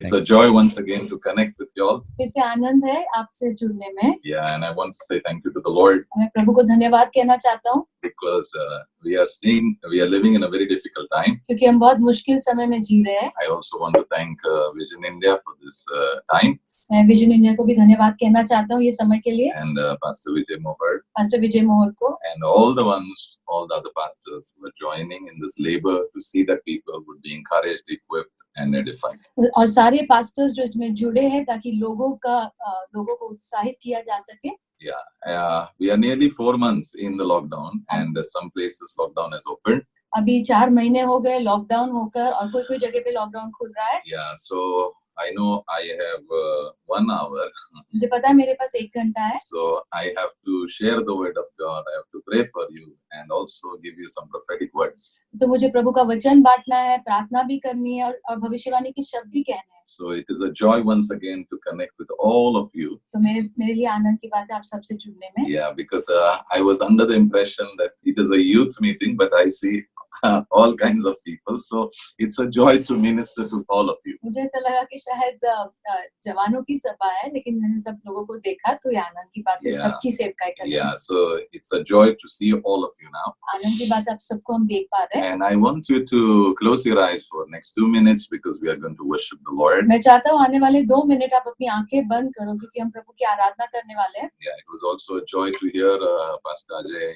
It's a joy once again to connect with you all. फिर से आनंद है आपसे जुड़ने में। Yeah, and I want to say thank you to the Lord मैं प्रभु को धन्यवाद कहना चाहता हूँ because we are living in a very difficult time. क्योंकि हम बहुत मुश्किल समय में जी रहे हैं। I also want to thank Vision India for this time मैं विजन इंडिया को भी धन्यवाद कहना चाहता हूँ ये समय के लिए, and Pastor Vijay Mohar pastor Vijay Mohar को and all the other pastors who are joining in this labor to see that people would be encouraged, equipped and edified. और सारे पास्टर्स जो इसमें जुड़े हैं ताकि लोगों को उत्साहित किया जा सके। Yeah, we are nearly 4 months in the lockdown and some places lockdown is open. अभी 4 महीने हो गए लॉकडाउन होकर और कोई जगह पे लॉकडाउन खुल रहा है। Yeah, so I know I have 1 hour. मुझे पता है मेरे पास 1 घंटा है। So I have to share the word of God. I have to pray for you and also give you some prophetic words. तो मुझे प्रभु का वचन बांटना है, प्रार्थना भी करनी है और भविष्यवाणी के शब्द भी कहने हैं। So it is a joy once again to connect with all of you. तो मेरे लिए आनंद की बात है आप सबसे जुड़ने में। Yeah, because I was under the impression that it is a youth meeting, but I see all kinds of people. So it's a joy to minister to all of you. मुझे ऐसा लगा कि शायद जवानों की सभा है, लेकिन मैंने सब लोगों को देखा तो ये आनंद की बात है, सबकी सेवकाई करनी है। Yeah, so it's a joy to see all of you now. आनंद की बात आप सबको हम देख पा रहे हैं। And I want you to close your eyes for next 2 minutes because we are going to worship the Lord. मैं चाहता हूँ आने वाले 2 मिनट आप अपनी आंखें बंद करो क्योंकि हम प्रभु की आराधना करने वाले हैं। Yeah, it was also a joy to hear Pastor Ajay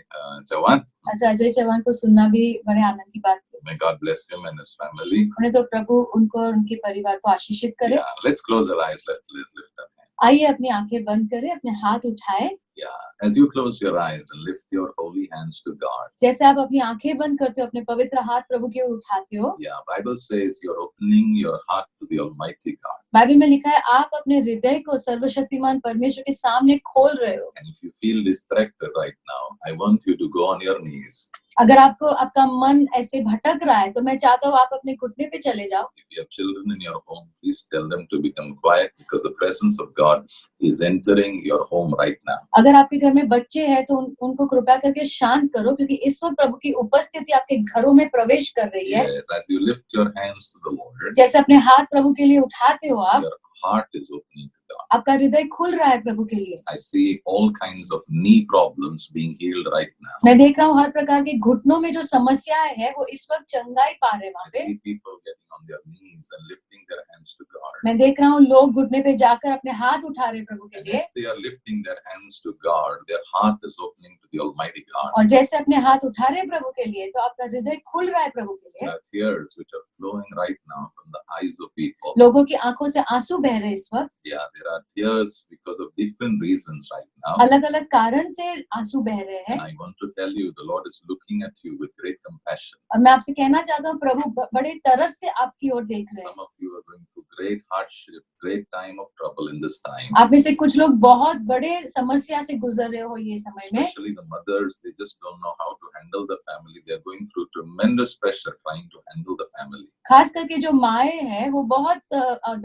Chavan. अच्छा अजय चौहान को सुनना भी बड़े आनंद की बात थी। May God bless him and his family. उन्हें तो प्रभु उनको और उनके परिवार को आशीषित करे। Yeah, let's close our eyes. Let's lift our hands. आइए अपनी आंखें बंद करें, अपने हाथ उठाएं। Yeah, as you close your eyes and lift your holy hands to God. जैसे आप अपनी आंखें बंद करते हो, अपने पवित्र हाथ प्रभु की ओर उठाते हो। Yeah, Bible says you're opening your heart to the Almighty God. Bible में लिखा है आप अपने हृदय को सर्वशक्तिमान परमेश्वर के सामने खोल रहे हो। And if you feel distracted right now, I want you to go on your knees. अगर आपका मन ऐसे भटक रहा है तो मैं चाहता हूँ आप अपने घुटने पे चले जाओ। If you have children in your home, please tell them to become quiet because the presence of God is entering your home right now. अगर आपके घर में बच्चे हैं तो उनको कृपया करके शांत करो क्योंकि इस वक्त प्रभु की उपस्थिति आपके घरों में प्रवेश कर रही है। Yes, as you lift your hands to the Lord, जैसे अपने हाथ प्रभु के लिए उठाते हो आप, your heart is opening to God. आपका हृदय खुल रहा है प्रभु के लिए। I see all kinds of knee problems being healed right now. मैं देख रहा हूँ हर प्रकार के घुटनों में जो समस्याएं हैं वो इस वक्त चंगाई पा रहे हैं वहाँ I पे। see people getting on their knees and lifting their hands to God. मैं देख रहा हूँ लोग घुटने पे जाकर अपने हाथ उठा रहे हैं प्रभु के And लिए। as they are lifting their hands to God, their heart is opening to the Almighty God. और जैसे अपने हाथ उठा रहे हैं प्रभु के लिए तो आपका हृदय खुल रहा है प्रभु के There लिए। are tears which are flowing right now from the eyes of people. लोगों की आंखों से आंसू बह रहे हैं इस वक्त। Yeah, there are tears because of different reasons right now. अलग अलग कारण से आंसू बह रहे हैं। And I want to tell you, the Lord is looking at you with great compassion. और मैं आपसे कहना चाहता हूँ प्रभु बड़े तरस से आपकी ओर देख रहे हैं। Some of you are going through great hardship, great time of trouble in this time. आप में से कुछ लोग बहुत बड़े समस्या से गुजर रहे हो ये समय में। Especially the mothers, they just don't know how to handle the family. They are going through tremendous pressure trying to handle the family. खास करके जो माएं हैं वो बहुत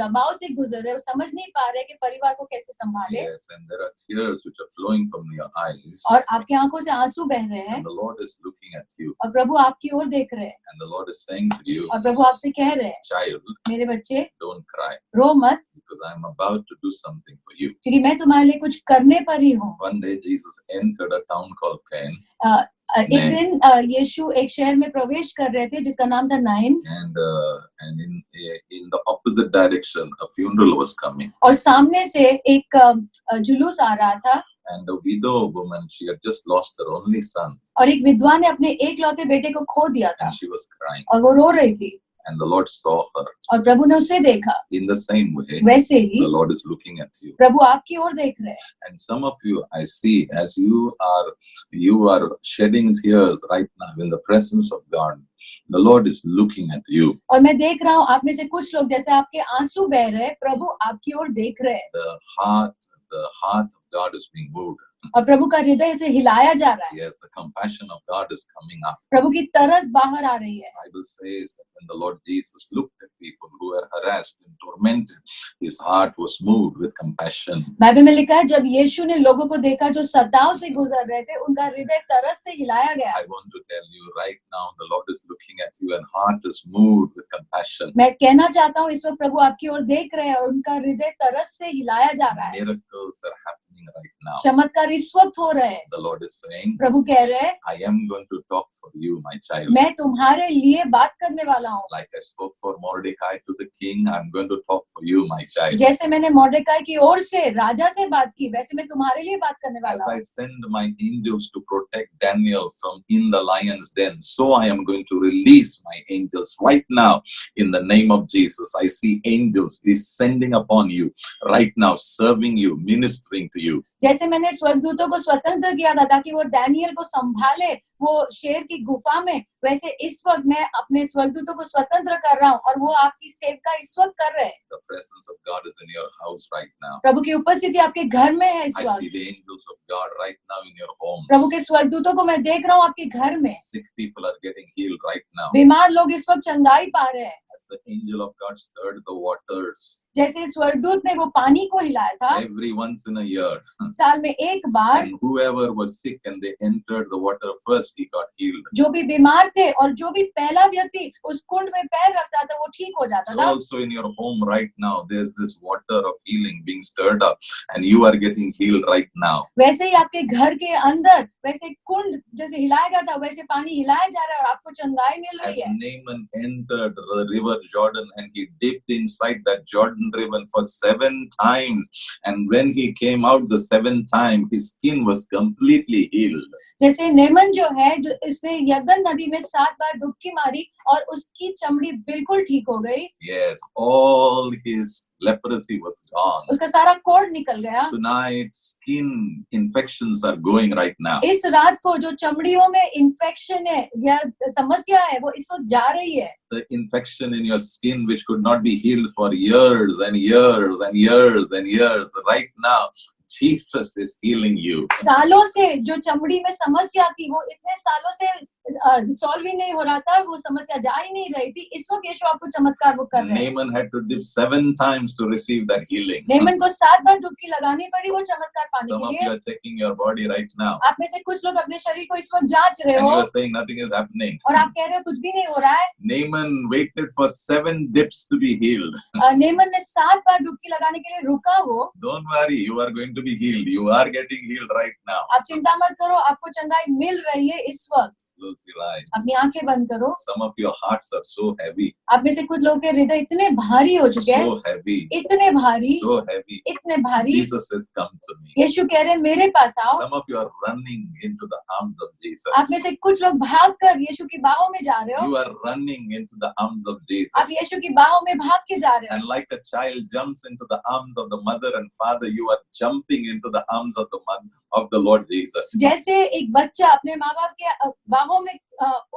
दबाव से गुजर रहे हैं, वो समझ नहीं पा रहे कि परिवार को कैसे संभाले। Yes, and there are tears which are flowing from your eyes. और आपकी आंखों से आंसू बह रहे हैं And the Lord is looking at you. और प्रभु आपकी ओर देख रहे हैं And the Lord is saying to you, और प्रभु आपसे कह रहे हैं child, मेरे बच्चे don't cry रो मत because I am about to do something for you. क्योंकि मैं तुम्हारे लिए कुछ करने पर ही हूँ। One day Jesus entered a town called Cain. एक दिन यीशु एक शहर में प्रवेश कर रहे थे जिसका नाम था nine. And in the opposite direction, a funeral was coming. और सामने से एक जुलूस आ रहा था And a widow woman, she had just lost her only son. और एक विधवा ने अपने एकलौते बेटे को खो दिया था And she was crying. और वो रो रही थी And the Lord saw her. और प्रभु ने उसे देखा। In the same way, वैसे ही the Lord is looking at you. प्रभु आपकी ओर देख रहे हैं। And some of you, I see, as you are shedding tears right now in the presence of God. The Lord is looking at you. और मैं देख रहा हूँ आप में से कुछ लोग जैसे आपके आंसू बह रहे हैं, प्रभु आपकी ओर देख रहे हैं। The heart of God is being moved. और प्रभु का हृदय से हिलाया जा रहा है। Yes, the compassion of God is coming up. प्रभु की तरस बाहर आ रही है। Bible says that when the Lord Jesus looked at people who were harassed and tormented, his heart was moved with compassion. Bible में लिखा है जब यीशु ने लोगों को देखा जो सताव से गुजर रहे थे, उनका हृदय तरस से हिलाया गया। I want to tell you right now, the Lord is looking at you and heart is moved with compassion. मैं कहना चाहता हूँ इस वक्त प्रभु आपकी ओर देख रहे हैं और उनका हृदय तरस से हिलाया जा रहा है। Miracles are happening right now. चमत्कार इस वक्त हो रहे हैं। The Lord is saying, प्रभु कह रहे हैं I am going to talk for you, my child. मैं तुम्हारे लिए बात करने वाला हूँ। Like I spoke for Mordecai to the king, I'm going to talk for you, my child. जैसे मैंने मोर्देकाई की ओर से राजा से बात की, वैसे मैं तुम्हारे लिए बात करने As वाला I हूँ। send my angels to protect Daniel from in the lion's den, so I am going to release my angels right now in the name of Jesus. I see angels descending upon you right now, serving you, ministering to you. जैसे मैंने स्वर्गदूतों को स्वतंत्र किया था ताकि वो Daniel को संभाले वो शेर की गुफा में, वैसे इस वक्त मैं अपने स्वर्गदूतों को स्वतंत्र कर रहा हूँ और वो आपकी सेवका इस वक्त कर रहे हैं। The presence of God is in your house right now. प्रभु की उपस्थिति आपके घर में है इस I see वक्त। the angels of God right now in your homes. प्रभु के स्वर्गदूतों को मैं देख रहा हूँ आपके घर में। Sick people are getting healed right now. बीमार लोग इस वक्त चंगाई पा रहे हैं। As the angel of God stirred the waters, जैसे स्वर्गदूत ने वो पानी को हिलाया था every once in a year, साल में एक बार, and whoever was sick and they entered the water first, he got healed. जो भी बीमार थे और जो भी पहला व्यक्ति उस कुंड में पैर रखता था वो ठीक हो जाता So था। also in your home right now, there's this water of healing being stirred up, and you are getting healed right now. वैसे ही आपके घर के अंदर वैसे कुंड जैसे हिलाया गया था वैसे पानी हिलाया जा रहा है और आपको चंगाई मिल As रही है। Naaman entered the river Jordan and he dipped inside that Jordan river for 7 times, and when he came out the 7th time, his skin was completely healed. जैसे नेमन जो है जो इसने यरदन नदी में 7 बार डुबकी मारी और उसकी चमड़ी बिल्कुल ठीक हो गई। Yes, all his leprosy was gone. उसका सारा कोढ़ निकल गया। Tonight, skin infections are going right now. इस रात को जो चमड़ियों में इन्फेक्शन है या समस्या है वो इस वक्त जा रही है। The infection in your skin which could not be healed for years and years and years and years, right now Jesus is healing you. सालों से जो चमड़ी में समस्या थी वो इतने सालों से सॉल्व ही नहीं हो रहा था, वो समस्या जा ही नहीं रही थी। इस वक्त यीशु आपको चमत्कार वो कर रहे हैं। Naaman had to dip 7 times to receive that healing. Neyman को 7 बार डुबकी लगानी पड़ी वो चमत्कार पाने Some के of लिए। you are checking your body right now, आप में से कुछ लोग अपने शरीर को इस वक्त जांच रहे and हो you are saying nothing is happening. और आप कह रहे हो कुछ भी नहीं हो रहा है। Naaman waited for 7 dips to be healed. Neyman ने 7 बार डुबकी लगाने के लिए रुका हो। Don't worry, you are going to be healed. You are getting healed right now. आप चिंता मत करो, आपको चंगाई मिल रही है इस वक्त। Close your eyes. अपनी आंखें बंद करो। Some of your hearts are so heavy, आप में से कुछ लोगों के हृदय इतने भारी हो चुके हैं, so heavy, इतने भारी, so heavy. इतने भारी। Jesus says, come to me. यीशु कह रहे हैं मेरे पास आओ। Some of you are running into the arms of Jesus. आप में से कुछ लोग भागकर यीशु की बाहों में जा रहे हो। You are running into the arms of आप Jesus. यीशु की बाहों में भाग के जा रहे हो। And like a child jumps into the arms of the mother and father, you are jumping into the arms of the the Lord Jesus. जैसे एक बच्चा अपने माँ बाप के बाहों में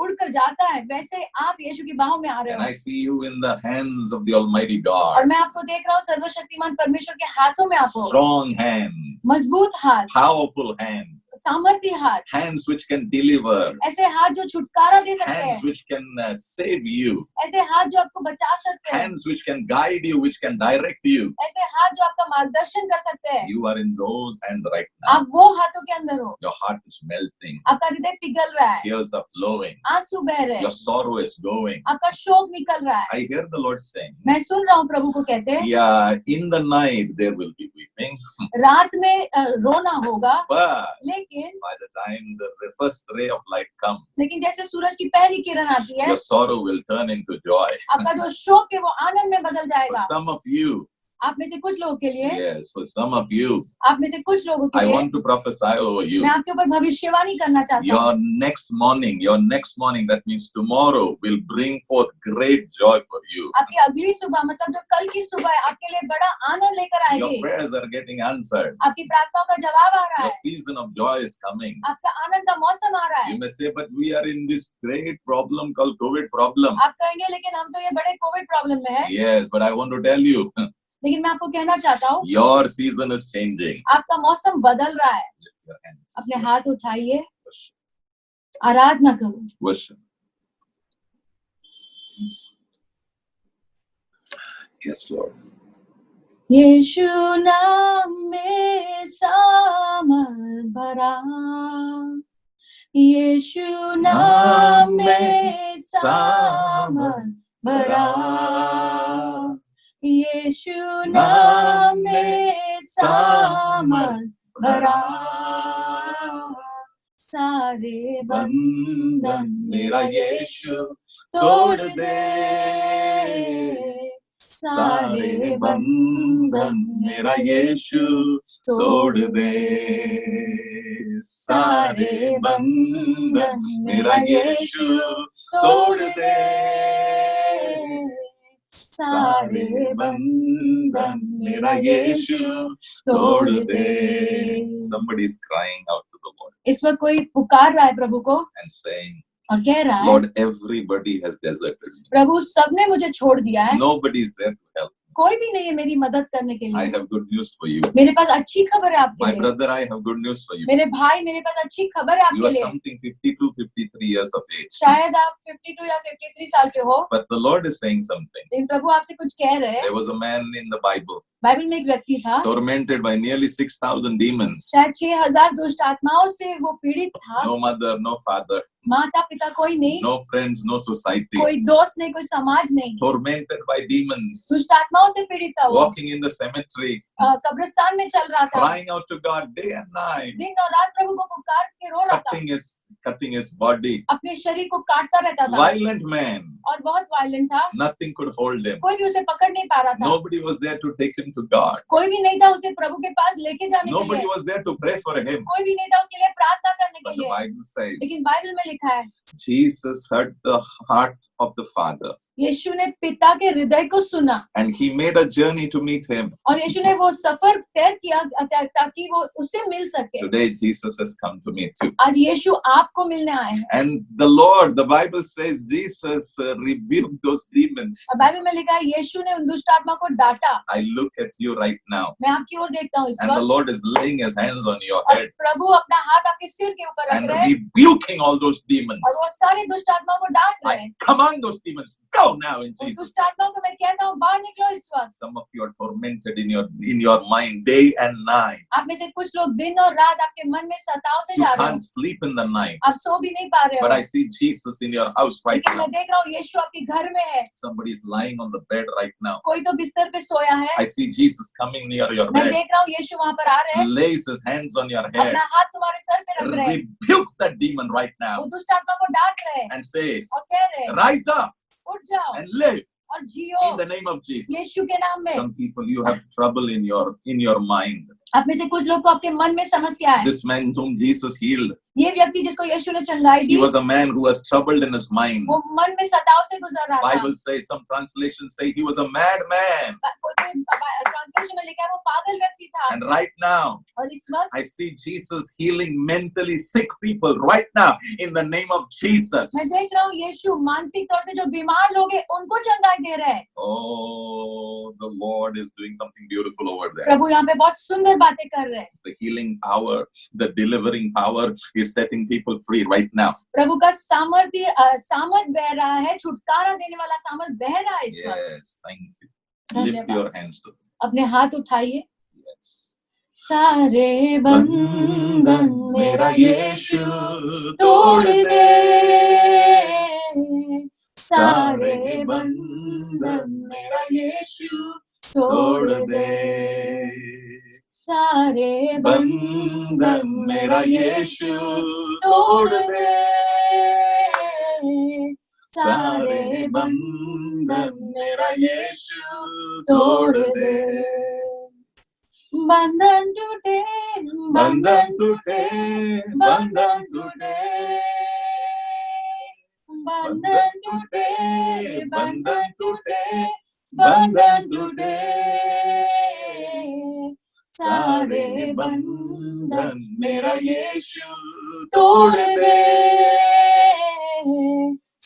उड़कर जाता है, वैसे आप यीशु की बाहों में आ रहे And हो। I see you in the hands of the Almighty और God. मैं आपको देख रहा हूँ सर्वशक्तिमान परमेश्वर के हाथों में आप हो। Strong hands, मजबूत हाथ, powerful hands, सामर्थी हाथ, hands which can deliver, ऐसे हाथ जो छुटकारा दे सकते hands हैं, which can save you, ऐसे हाथ जो आपको बचा सकते हैं, hands which can guide you, which can direct you. ऐसे हाथ जो आपका मार्गदर्शन कर सकते हैं। You are in those hands right now. आप वो हाथों के अंदर हो। Your heart is melting. आपका हृदय पिघल रहा है, Tears are flowing. आंसू बह रहे Your हैं, sorrow is going. आपका शोक निकल रहा है। I hear the Lord saying, मैं सुन रहा हूँ प्रभु को कहते हैं, yeah, in the night there will be weeping, रात में रोना होगा, but लेकिन by the time the first ray of light comes, जैसे सूरज की पहली किरण आती है, your sorrow will turn into joy. आपका जो शोक है वो आनंद में बदल For जाएगा। some of you, आप में से कुछ लोगों के लिए, yes, for some of you, आप में से कुछ लोगों के I लिए want to prophesy over you. मैं आपके ऊपर भविष्यवाणी करना चाहता हूँ। Your next morning, that means tomorrow, will bring forth great joy for you. आपकी अगली सुबह मतलब जो कल की सुबह है आपके लिए बड़ा आनंद लेकर Your आएगी। prayers are getting answered. आपकी प्रार्थनाओं का जवाब आ रहा Your है, season of joy is coming. आपका आनंद का मौसम आ रहा है। You may say, but we are in this great problem called COVID problem. आप कहेंगे लेकिन हम तो ये बड़े कोविड प्रॉब्लम में है। Yes, but I want to tell you, लेकिन मैं आपको कहना चाहता हूँ your season is changing. आपका मौसम बदल रहा है। Lift your hands. अपने हाथ उठाइए, Worship. आराधना करो। Worship. Yes, Lord. यीशु नाम में सामर्थ भरा, यीशु नाम में सामर्थ भरा, यीशु नाम में सामर्थ भरा, सारे बंधन मेरा यीशु तोड़ दे, सारे बंधन मेरा यीशु तोड़ दे, सारे बंधन मेरा यीशु तोड़ दे, सारे बंधन मेरा यीशु तोड़ दे। Somebody is crying out to the Lord इस वक्त कोई पुकार रहा है प्रभु को and saying, और कह रहा है, Lord, everybody has deserted me. प्रभु सबने मुझे छोड़ दिया है, Nobody is there to help. कोई भी नहीं है मेरी मदद करने के I लिए। have good news for you. मेरे पास अच्छी खबर है आपके My लिए। brother, I have good news for you. मेरे भाई, मेरे पास अच्छी खबर है You आपके are लिए। something 52, 53 years of age. शायद आप 52 या 53 साल के हो, But the Lord is saying something. लेकिन प्रभु आपसे कुछ कह रहे हैं। There was a man in the Bible Bible में एक व्यक्ति था, tormented by nearly 6,000 demons. शायद 6000 दुष्ट आत्माओं से वो पीड़ित था। No mother, no father, माता पिता कोई नहीं, no friends, no society. कोई दोस्त नहीं, कोई समाज नहीं, Tormented by demons. दुष्ट आत्माओं से पीड़ित था वो। Walking in the cemetery, कब्रिस्तान में चल रहा था, crying out to God day and night. दिन और रात प्रभु को पुकार के रो रहा था, Cutting his body. अपने शरीर को काटता रहता था, Violent man. और बहुत वायलेंट था। Nothing could hold him. कोई भी उसे पकड़ नहीं पा रहा था, Nobody was there to take him to God. कोई भी नहीं था उसे प्रभु के पास लेके जाने के Nobody लिए, was there to pray for him. कोई भी नहीं था उसके लिए प्रार्थना करने But के the लिए। Bible says लेकिन बाइबल में लिखा है, Jesus heard the heart of the Father यीशु ने पिता के हृदय को सुना and he made a journey to meet him. और यीशु ने वो सफर तय किया ताकि वो उससे मिल सके। Today Jesus has come to meet you. आज यीशु आपको मिलने आए हैं। And the Lord, the Bible says Jesus rebuked those demons. और बाइबल में लिखा है यीशु ने उन दुष्ट आत्मा को डांटा। I look at you right now मैं आपकी ओर देखता हूँ इस and the वक्त, Lord is laying his hands on your और head प्रभु अपना हाथ आपके सिर के ऊपर रख and रहे हैं rebuking all those demons. और वो सारे दुष्ट आत्मा को डांट रहे I हैं। command those demons, go now in उन Jesus' दुष्ट आत्माओं को मैं कहता हूँ बाहर निकलो इस वक्त। Some of you are tormented in your mind day and night. आप में से कुछ लोग दिन और रात आपके मन में सताव से You जा रहे can't हो, sleep in the night. आप सो भी नहीं पा रहे But हो, I see Jesus in your house right लेकिन now. मैं देख रहा हूँ यीशु आपके घर में है। Somebody is lying on the bed right now. कोई तो बिस्तर पे सोया है, I see Jesus coming near your मैं bed. देख रहा हूँ यीशु वहां पर आ रहे हैं, Lays his hands on your head. अपना हाथ तुम्हारे सर पे रख रहे हैं, Rebukes that demon right वो now. दुष्ट आत्मा को डांट रहे हैं And says, और कह रहे हैं rise up उठ जाओ and live और जियो in the name of Jesus. यीशु के नाम में। Some people, you have trouble in your mind. आप में से कुछ लोग को आपके मन में समस्या है। This man whom Jesus healed, ये व्यक्ति जिसको यीशु ने चंगाई he the, was a man who was troubled in his mind. वो मन में सताव से गुजर रहा था। Bible says, some translations say he was a madman. Translation में लिखा है वो पागल व्यक्ति था। And right now, और इस वक्त I see Jesus healing mentally sick people right now in the name of Jesus. मैं देख रहा हूँ यीशु मानसिक तौर से जो बीमार लोग हैं उनको चंगाई दे रहे हैं। Oh, the Lord is doing something beautiful over there. प्रभु यहाँ पे बहुत सुंदर बातें कर रहे हैं। The healing power, the delivering power is setting people free right now. प्रभु का सामर्थ बह रहा है, छुटकारा देने वाला सामर्थ बह रहा है इस वक्त। Yes, thank you. Lift your hands to अपने हाथ उठाइए। Yes. सारे बंधन मेरा यीशु तोड़ दे, सारे बंधन मेरा यीशु तोड़ दे, सारे बंधन मेरा यीशु तोड़ दे, सारे बंधन मेरा यीशु तोड़ दे। बंधन टूटे, बंधन टूटे, बंधन टूटे, बंधन टूटे, बंधन टूटे, बंधन टूटे, सारे बंधन मेरा यीशु तोड़ दे,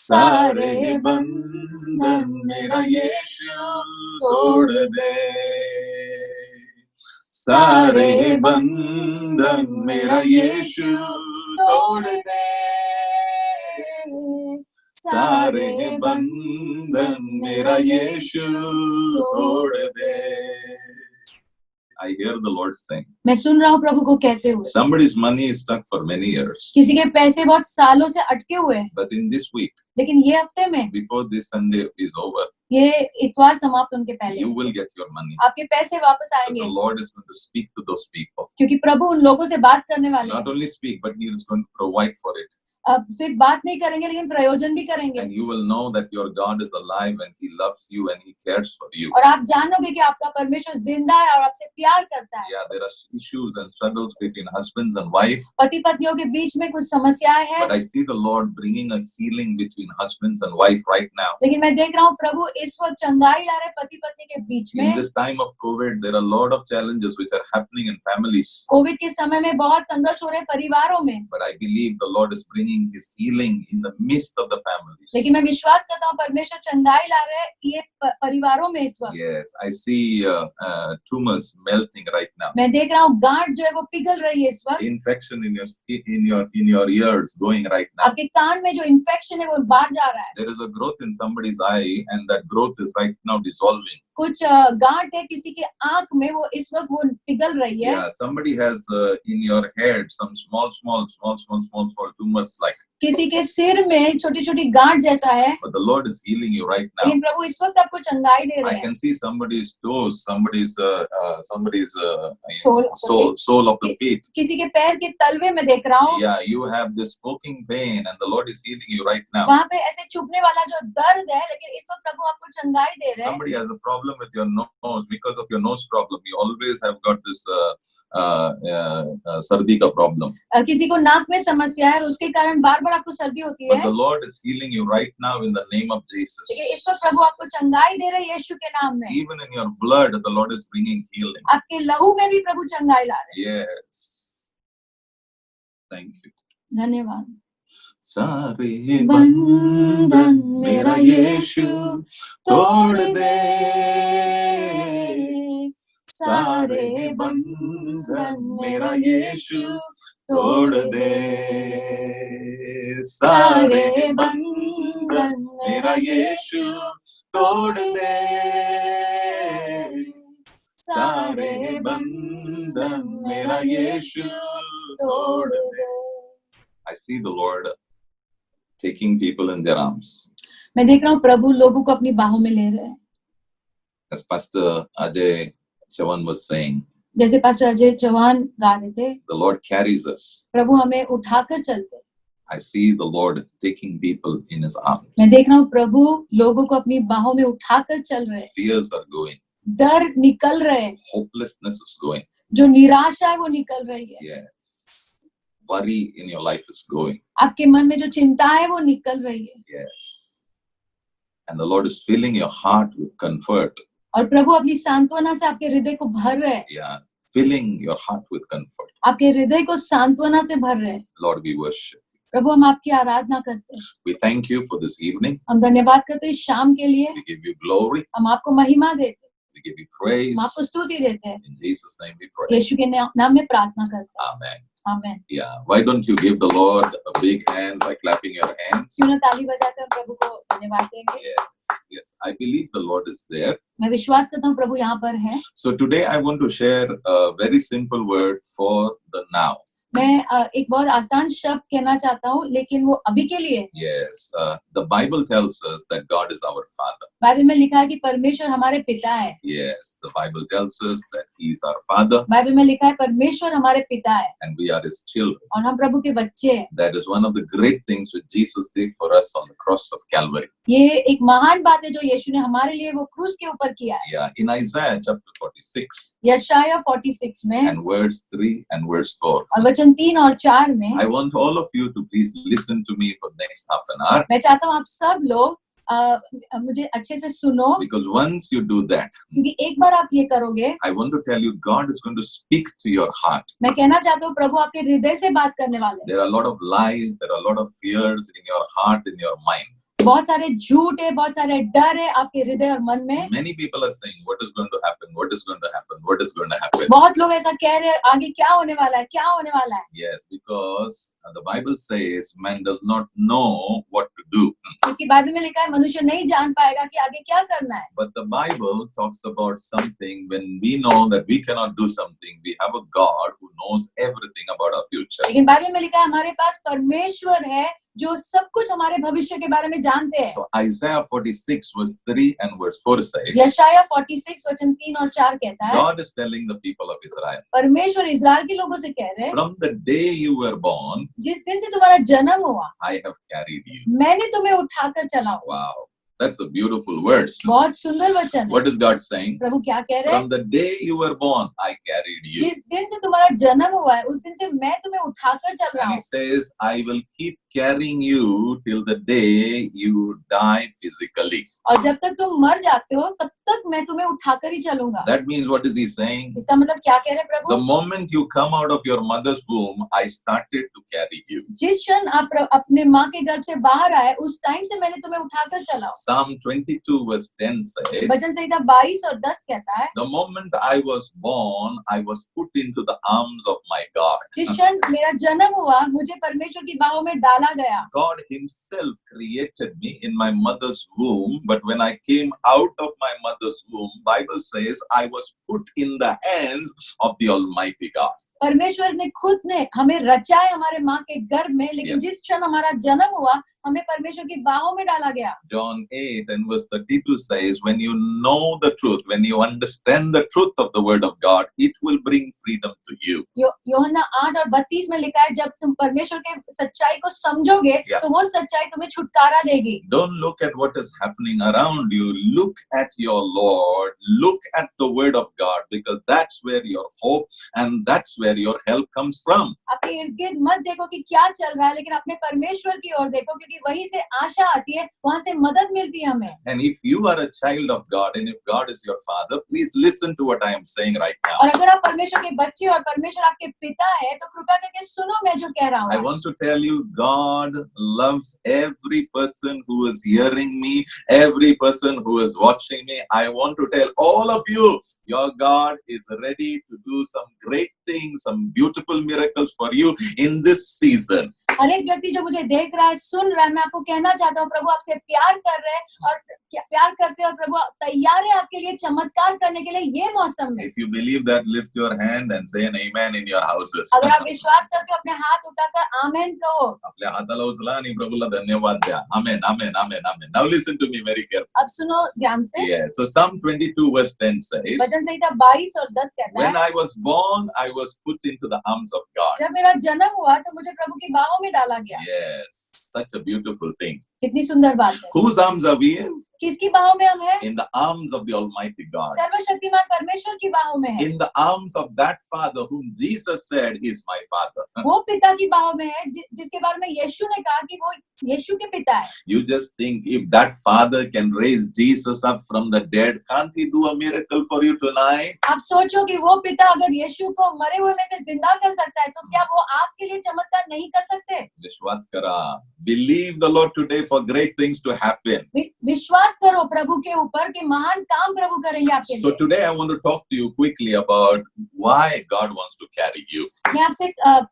सारे बंधन मेरा यीशु तोड़ दे, सारे बंधन मेरा यीशु तोड़ दे, सारे बंधन मेरा यीशु तोड़ दे. I hear the Lord saying, मैं सुन रहा हूँ प्रभु को कहते हुए, somebody's money is stuck for many years, किसी के पैसे बहुत सालों से अटके हुए हैं, but in this week, लेकिन ये हफ्ते में, before this Sunday is over, ये इतवार समाप्त होने के पहले you will get your money. आपके पैसे वापस Because आएंगे, the Lord is going to speak to those people. क्योंकि प्रभु उन लोगों से बात करने वाले Not हैं. only speak, but He is going to provide for it. अब सिर्फ बात नहीं करेंगे लेकिन प्रयोजन भी करेंगे, And you will know that your God is alive and He loves you and He cares for you. और आप जानोगे कि आपका परमेश्वर जिंदा है और आपसे प्यार करता है. Yeah, there are issues and struggles between husbands and wife, पति पत्नियों के बीच में कुछ समस्याएं हैं, but I see the Lord bringing a healing between husbands and wife right now. लेकिन मैं देख रहा हूँ प्रभु इस वक्त चंगाई ला रहे पति पत्नी के बीच In में. this time of COVID, there are a lot of challenges which are happening in families, Covid के समय में बहुत संघर्ष हो रहे हैं परिवारों में, but I believe the Lord is bringing His healing in the midst of the families. लेकिन मैं विश्वास करता हूँ परमेश्वर चंगाई ला रहे हैं ये परिवारों में इस वक्त. Yes, I see tumors melting right now. मैं देख रहा हूँ गांठ जो है वो पिघल रही है इस वक्त. Infection in your skin, in your ears going right now. आपके कान में जो इन्फेक्शन है वो बाहर जा रहा है. There is a growth in somebody's eye, and that growth is right now dissolving. कुछ गांठ है किसी के आंख में, वो इस वक्त वो पिघल रही है. Yeah, somebody has in your head some small tumors like. किसी के सिर में छोटी छोटी गांठ जैसा है, But the Lord is healing you right now. लेकिन प्रभु इस वक्त आपको चंगाई दे रहे I हैं. can see somebody's toes, somebody's Sole of the sole of the feet. किसी के पैर के तलवे में देख रहा हूँ, Yeah, you have this poking pain, and the Lord is healing you right now. वहाँ पे ऐसे चुभने वाला जो दर्द है, लेकिन इस वक्त प्रभु आपको चंगाई दे रहे हैं. Somebody has a problem with your nose. Because of your nose problem, you always have got this सर्दी का problem. किसी को नाक में समस्या है और उसके कारण बार बार आपको सर्दी होती But है, the Lord is healing you right now in the name of Jesus. लेकिन इस वक्त प्रभु आपको चंगाई दे रहे हैं यीशु के नाम में. Even in your blood, the Lord is bringing healing. आपके लहू में भी प्रभु चंगाई ला रहे हैं. Yes. Thank you. धन्यवाद. सारे बंधन मेरा यीशु तोड़ दे, सारे बंधन मेरा यीशु तोड़ दे, सारे बंधन मेरा यीशु तोड़ दे, सारे बंधन मेरा यीशु तोड़ दे. I see the Lord taking people in their arms. मैं देख रहा हूँ प्रभु लोगों को अपनी बाहों में ले रहे हैं. As Pastor Ajay Chavan was saying, जैसे पास्टर अजय चौहान गा रहे थे, the Lord carries us. प्रभु हमें उठाकर चलते. I see the Lord taking people in His arms. मैं देख रहा हूँ प्रभु लोगों को अपनी बाहों में उठाकर चल रहे हैं. Fears are going. डर निकल रहे हैं, Hopelessness is going. जो निराशा है वो निकल रही है. Yes. Worry in your life is going. आपके मन में जो चिंता है वो निकल रही है. Yes. And the Lord is filling your heart with comfort. और प्रभु अपनी सांत्वना से आपके हृदय को भर रहे हैं. Yeah. Filling your heart with comfort. आपके हृदय को सांत्वना से भर रहे हैं. Lord, we worship. प्रभु हम आपकी आराधना करते हैं. We thank you for this evening. हम धन्यवाद करते हैं शाम के लिए. We give you glory. हम आपको महिमा देते हैं, We give you praise. हम आपको स्तुति देते हैं. In Jesus' name we pray. यीशु के नाम में प्रार्थना करते हैं. Amen. आमीन. Yeah. Why don't you give the Lord a big hand by clapping your hands? क्यों ना ताली बजाकर हम प्रभु को धन्यवाद देंगे. Yes. Yes. I believe the Lord is there. मैं विश्वास करता हूँ प्रभु यहाँ पर है. So today I want to share a very simple word for the now. मैं एक बहुत आसान शब्द कहना चाहता हूँ, लेकिन वो अभी के लिए. Yes. The Bible tells us that God is our Father. Bible में लिखा है कि परमेश्वर हमारे पिता है. Yes. The Bible tells us that He is our Father Bible में लिखा है परमेश्वर हमारे पिता है and we are His children. और हम प्रभु के बच्चे हैं. That is one of the great things which Jesus did for us on the cross of Calvary. ये एक महान बात है जो यीशु ने हमारे लिए वो क्रूस के ऊपर किया है. Yeah. In Isaiah chapter 46 यशाया 46 में and verse 3 and verse 4. और वचन 3 और 4 में. I want all of you to please listen to me for the next half an hour. मैं चाहता हूँ आप सब लोग मुझे अच्छे से सुनो, Because once you do that, क्योंकि एक बार आप ये करोगे, I want to tell you, God is going to speak to your heart. मैं कहना चाहता हूँ प्रभु आपके हृदय से बात करने वाले हैं. There are a lot of lies, there are a lot of fears in your heart, in your mind. बहुत सारे झूठ है, बहुत सारे डर है आपके हृदय और मन में। Many people are saying, what is going to happen? What is going to happen? What is going to happen? बहुत लोग ऐसा कह रहे हैं, आगे क्या होने वाला है, क्या होने वाला है। Yes, because the Bible says man does not know what to do. क्योंकि बाइबल में लिखा है मनुष्य नहीं जान पाएगा कि आगे क्या करना है। But the Bible talks about something when we know that we cannot do something. We have a God who knows everything about our future. लेकिन बाइबल में लिखा है हमारे पास परमेश्वर है जो सब कुछ हमारे भविष्य के बारे में जानते हैं। So Isaiah 46 verse 3 and verse 4 says, यशायाह 46 वचन 3 और 4 कहता है, God is telling the people of Israel, परमेश्वर इस्राएल के लोगों से कह रहे हैं, from the day you were born, जिस दिन से तुम्हारा जन्म हुआ I have carried you. मैंने तुम्हें उठाकर चलाऊं। Wow, that's a beautiful words. बहुत सुंदर वचन है। What is God saying? प्रभु क्या कह रहे हैं? From the day you were born, I carried you. जिस दिन से तुम्हारा जन्म हुआ है उस दिन से मैं तुम्हें उठाकर चल रहा And he हूँ। says, I will keep carrying you till the day you die physically. और जब तक तुम मर जाते हो तब तक मैं तुम्हें उठाकर ही चलूंगा। That means, what is he saying? इसका मतलब क्या कह रहे हैं The Prabhu? moment you come out of your mother's womb, I started to carry you. जिस क्षण आप अपने माँ के गर्भ से बाहर आए उस टाइम से मैंने तुम्हें उठाकर चला। Psalm 22 verse 10 says, वचन संहिता 22 और 10 कहता है, the moment I was born, I was put into the arms of my God. जिस क्षण मेरा जन्म हुआ मुझे परमेश्वर की बाहों में डाला गया। God himself created me in my mother's womb, but when I came out of my mother's womb, Bible says I was put in the hands of the Almighty God. परमेश्वर ने खुद ने हमें रचा है हमारे माँ के गर्भ में, लेकिन Yeah. जिस क्षण हमारा जन्म हुआ हमें परमेश्वर की बाहों में डाला गया। John 8 and verse 32 says, when you know the truth, when you understand the truth of the word of God, it will bring freedom to you. यूहन्ना 8 और 32 में लिखा है, जब तुम परमेश्वर के सच्चाई को समझोगे Yeah. तो वो सच्चाई तुम्हें छुटकारा देगी। Don't look at what is happening around you. Look at your Lord. Look at the word of God, because that's where your hope and that's where your help comes from. अपने इर्द गिर्द मत देखो कि क्या चल रहा है, लेकिन अपने परमेश्वर की ओर देखो, क्योंकि वहीं से आशा आती है, वहां से मदद मिलती है हमें। And if you are a child of God and if God is your father, please listen to what I am saying right now. और अगर आप परमेश्वर के बच्चे और परमेश्वर आपके पिता है तो कृपया करके सुनो मैं जो कह रहा I हूँ। want to tell you, God loves every person who is hearing me, every person who is watching me. I want to tell all of you, your God is ready to do some great things, some beautiful miracles for you in this season. हर एक व्यक्ति जो मुझे देख रहा है, सुन रहा है, मैं आपको कहना चाहता हूँ, प्रभु आपसे प्यार कर रहे हैं और प्यार करते हैं, और प्रभु तैयार है आपके लिए चमत्कार करने के लिए ये मौसम में। If you believe that, lift your hand and say an amen in your houses. अगर आप विश्वास करते हो अपने हाथ उठाकर आमेन कहो। आपल्या हाताला उचला आणि प्रभूला धन्यवाद द्या. Amen, amen, amen, amen. Now listen to me very carefully. अब सुनो ध्यान से। Yeah. So Psalm 22 verse 10 says, वचन संहिता 22 और 10 कहता when है, I was born, I was put into the arms of God. जब मेरा जन्म हुआ तो मुझे प्रभु की बाहों में डाला गया। Yes, such a beautiful thing. कितनी सुंदर बात है। Whose arms are we in? किसकी बाहों में हम हैं? In the arms of the Almighty God. सर्वशक्तिमान परमेश्वर की बाहों में है। In the arms of that Father whom Jesus said is my Father. वो पिता की बाहों में है जिसके बारे में यीशु ने कहा कि वो यीशु के पिता है। You just think, if that Father can raise Jesus up from the dead, can't he do a miracle for you tonight? आप सोचो कि वो पिता अगर यीशु को मरे हुए में से जिंदा कर सकता है तो क्या वो आपके लिए चमत्कार नहीं कर सकते? विश्वास करा. Believe the Lord today for great things to happen. विश्वास करो प्रभु के ऊपर कि महान काम प्रभु करेंगे आपके So लिए। today I want to talk to you quickly about why God wants to carry you. मैं आपसे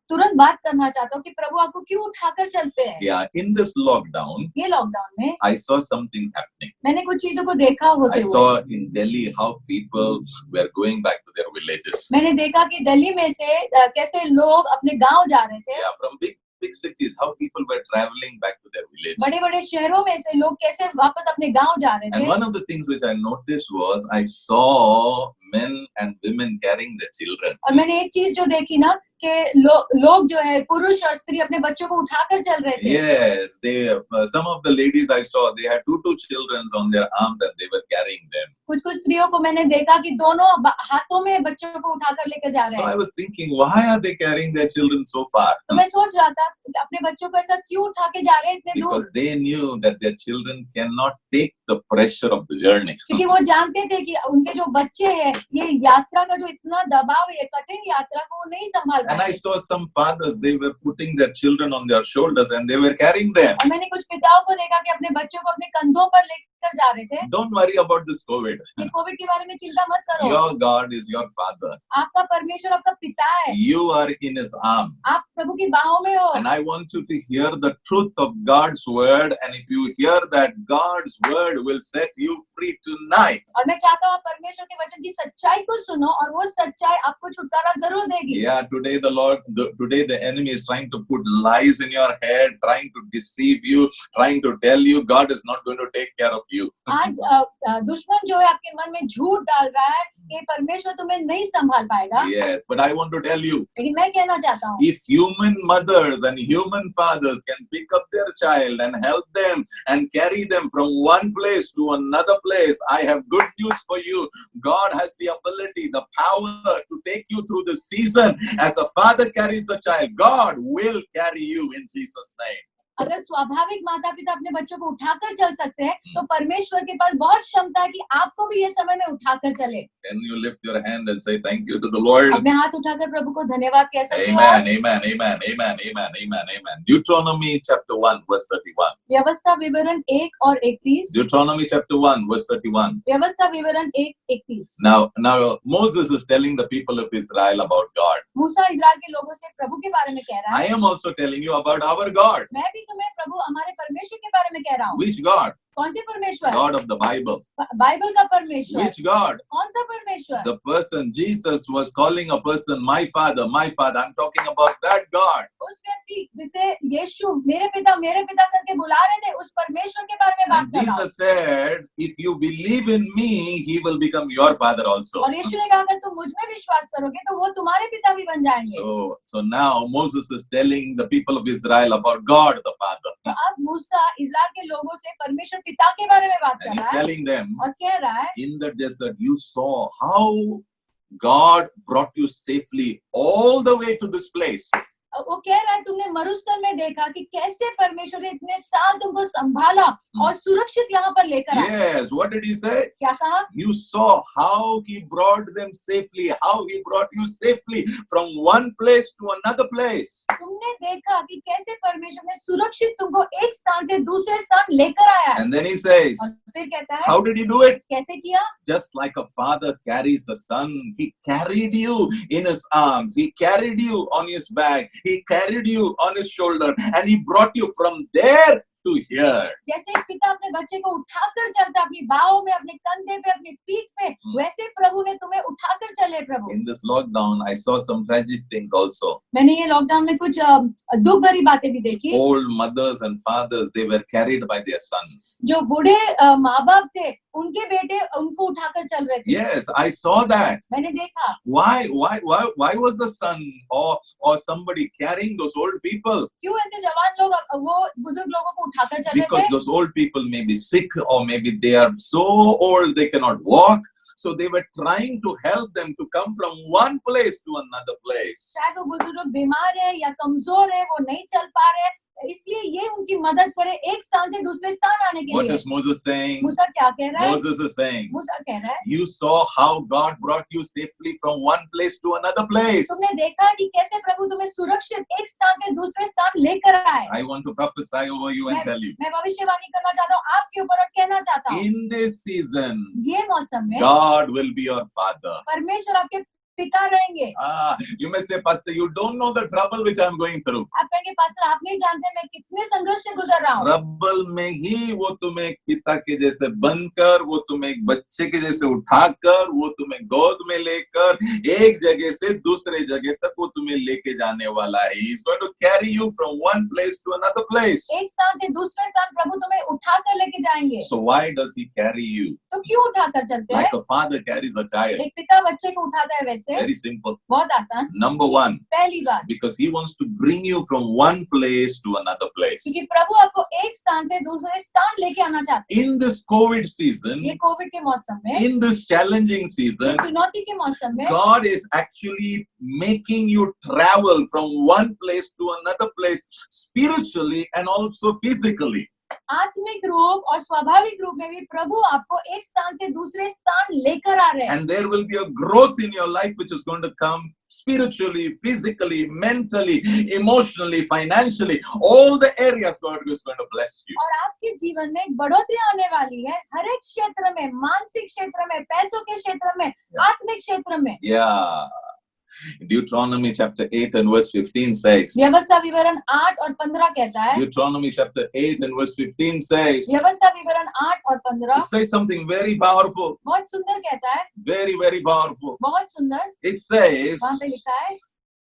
तुरंत बात करना चाहता हूँ कि प्रभु आपको क्यों उठाकर चलते हैं। Yeah, in this lockdown, ये लॉकडाउन में I saw something happening. मैंने कुछ चीजों को देखा होते I हुए। saw in Delhi how people were going back to their villages. मैंने देखा कि दिल्ली में से कैसे लोग अपने गांव जा रहे थे। Yeah, from big cities, how people were traveling back to their village. बड़े बड़े शहरों में से लोग कैसे वापस अपने गांव जा रहे And थे। one of the things which I noticed was I saw men and women carrying their children. और मैंने एक चीज जो देखी ना कि लोग जो है पुरुष और स्त्री अपने बच्चों को उठाकर चल रहे थे। Yes, some of the ladies I saw, they had two children on their arms and they were carrying them. कुछ स्त्रियों को मैंने देखा कि दोनों हाथों में बच्चों को उठाकर लेकर जा रहे So I हैं। was thinking, why are they carrying their children so far? तो मैं सोच रहा था कि अपने बच्चों को ऐसा क्यों उठा के जा रहे हैं इतने दूर। Because they knew that their children cannot take the pressure of the journey. क्योंकि वो जानते थे कि उनके जो बच्चे हैं ये यात्रा का जो इतना दबाव है, कठिन यात्रा को वो नहीं संभाल And I पाते। saw some fathers, they were putting their children on their shoulders and they were carrying them. और मैंने कुछ पिताओं को देखा कि अपने बच्चों को अपने कंधों पर लेकर जा रहे थे। Don't worry about this COVID. कि कोविड के बारे में चिंता मत करो। Your God is your father. आपका परमेश्वर आपका पिता है। You are in his arms. आप प्रभु की बाहों में हो। And I want you to hear the truth of God's word. And if you hear that, God's word will set you free tonight. और मैं चाहता हूँ आप परमेश्वर के वचन की सच्चाई को सुनो और वो सच्चाई आपको छुटकारा जरूर देगी। Yeah, today the enemy is trying to put lies in your head, trying to deceive you, trying to tell you God is not going to take care of you. आज दुश्मन जो है आपके मन में झूठ डाल रहा है कि परमेश्वर तुम्हें नहीं संभाल पाएगा। Yes, but I want to tell you, लेकिन मैं कहना चाहता हूँ if human mothers and human fathers can pick up their child and help them and carry them from one place to another place, I have good news for you. God has the ability, the power to take you through the season. As a father carries the child, God will carry you in Jesus' name. अगर स्वाभाविक माता पिता अपने बच्चों को उठाकर चल सकते हैं तो परमेश्वर के पास बहुत क्षमता है कि आपको भी ये समय में उठाकर चले। Can you lift your hand and say thank you to the Lord? अपने हाथ उठाकर प्रभु को धन्यवाद कह सकते हो। Amen, amen, amen, amen, amen, amen, amen. Deuteronomy chapter 1 verse 31. व्यवस्था विवरण 1 और 31। Deuteronomy chapter 1 verse 31. व्यवस्था विवरण 1:31। Now Moses is telling the people of Israel about God. मूसा इस्राएल के लोगों से प्रभु के बारे में कह रहा I है। am also telling you about our God. मैं भी तुम्हें प्रभु हमारे परमेश्वर के बारे में कह रहा हूँ। Which God? कौन से परमेश्वर? God of the Bible. Bible का परमेश्वर। Which God? कौन सा परमेश्वर? The person, Jesus was calling a person, my father, my father. I'm talking about that God. उस व्यक्ति जिसे यीशु मेरे पिता करके बुला रहे थे, उस परमेश्वर के बारे में बात And कर रहा हूँ। Jesus said, if you believe in me, he will become your father also. और यीशु ने कहा अगर तुम मुझ में विश्वास करोगे तो वो तुम्हारे पिता भी बन जाएंगे। So now Moses is telling the people of Israel about God the Father. तो अब मूसा इस्राएल के लोगों से परमेश्वर पिता के बारे में बात And कर he's रहा है telling them, और कह रहा है in the desert, you saw how God brought you safely all the way to this place. वो कह रहा है तुमने मरुस्थल में देखा कि कैसे परमेश्वर ने इतने साल तुमको संभाला और सुरक्षित यहाँ पर लेकर आया। Yes, what did he say? क्या कहा? You saw how he brought them safely, how he brought you safely from one place to another place. तुमने देखा कि कैसे परमेश्वर ने सुरक्षित तुमको एक स्थान से दूसरे स्थान लेकर आया है। And then he says, और फिर कहता है how did he do it? कैसे किया? Just like a father carries a son, he carried you in his arms, he carried you on his back, he carried you on his shoulder, and he brought you from there to here. जैसे एक पिता अपने बच्चे को उठाकर चलता है अपनी बाहों में, अपने कंधे पे, अपनी पीठ पे, वैसे प्रभु ने तुम्हें उठाकर चले प्रभु। In this lockdown, I saw some tragic things also. मैंने ये लॉकडाउन में कुछ दुख भरी बातें भी देखी। Old mothers and fathers, they were carried by their sons. जो बूढ़े माँ बाप थे उनके बेटे उनको उठाकर चल रहे थे। Yes, I saw that. मैंने देखा। Why was the son or somebody carrying those old people? क्यों ऐसे जवान लोग वो बुजुर्ग लोगों को उठाकर चल रहे Because थे? those old people may be sick or maybe they are so old they cannot walk. So they were trying to help them to come from one place to another place. शायद वो बुजुर्ग लोग बीमार है या कमजोर है, वो नहीं चल पा रहे, इसलिए ये उनकी मदद करे एक स्थान से दूसरे स्थान आने के What लिए। is Moses saying? मूसा क्या कह रहा है? Moses is saying, मूसा कह रहा है you saw how God brought you safely from one place to another place. तुमने देखा कि कैसे प्रभु तुम्हें सुरक्षित एक स्थान से दूसरे स्थान लेकर आए। I want to prophesy over you and tell you, मैं भविष्यवाणी करना चाहता हूँ आपके ऊपर और कहना चाहता हूँ in this season, ये मौसम में God will be your father. परमेश्वर आपके पिता रहेंगे। You may say, Pastor, you don't know the trouble which I'm going through. आप कहेंगे पास्टर आप नहीं जानते मैं कितने संघर्ष से गुजर रहा हूँ। ट्रबल में ही वो तुम्हें एक पिता के जैसे बनकर, वो तुम्हें एक बच्चे के जैसे उठाकर, वो तुम्हें गोद में लेकर एक जगह से दूसरे जगह तक वो तुम्हें लेके जाने वाला है. He is going to carry you from one place to another place. एक स्थान से दूसरे स्थान प्रभु तुम्हें उठाकर लेके जाएंगे। So why does he carry you? तो क्यों उठाकर चलते हैं? Like a father carries a child. एक पिता बच्चे को उठाता है वैसे। Very simple. बहुत आसान। Number one, पहली बात because he wants to bring you from one place to another place. क्योंकि प्रभु आपको एक स्थान से दूसरे स्थान लेके आना चाहते In this COVID season, हैं। ये कोविड के मौसम में, in this challenging इस season, चुनौती के मौसम में God is actually making you travel from one place to another place spiritually and also physically. आत्मिक रूप और स्वाभाविक रूप में भी प्रभु आपको एक स्थान से दूसरे स्थान लेकर आ रहे हैं And there will be a growth in your life which is going to come spiritually, physically, mentally, emotionally, financially. All the areas God is going to bless you. और आपके जीवन में एक बढ़ोतरी आने वाली है हर एक क्षेत्र में, मानसिक क्षेत्र में, पैसों के क्षेत्र में, आत्मिक क्षेत्र में। Yeah. Deuteronomy chapter 8 and verse 15 says, व्यवस्था विवरण 8 और 15 कहता है, Deuteronomy chapter 8 and verse 15 says, व्यवस्था विवरण 8 और 15 it says something very powerful, बहुत सुंदर कहता है, very, very powerful. बहुत सुंदर। It says वहां पे लिखा है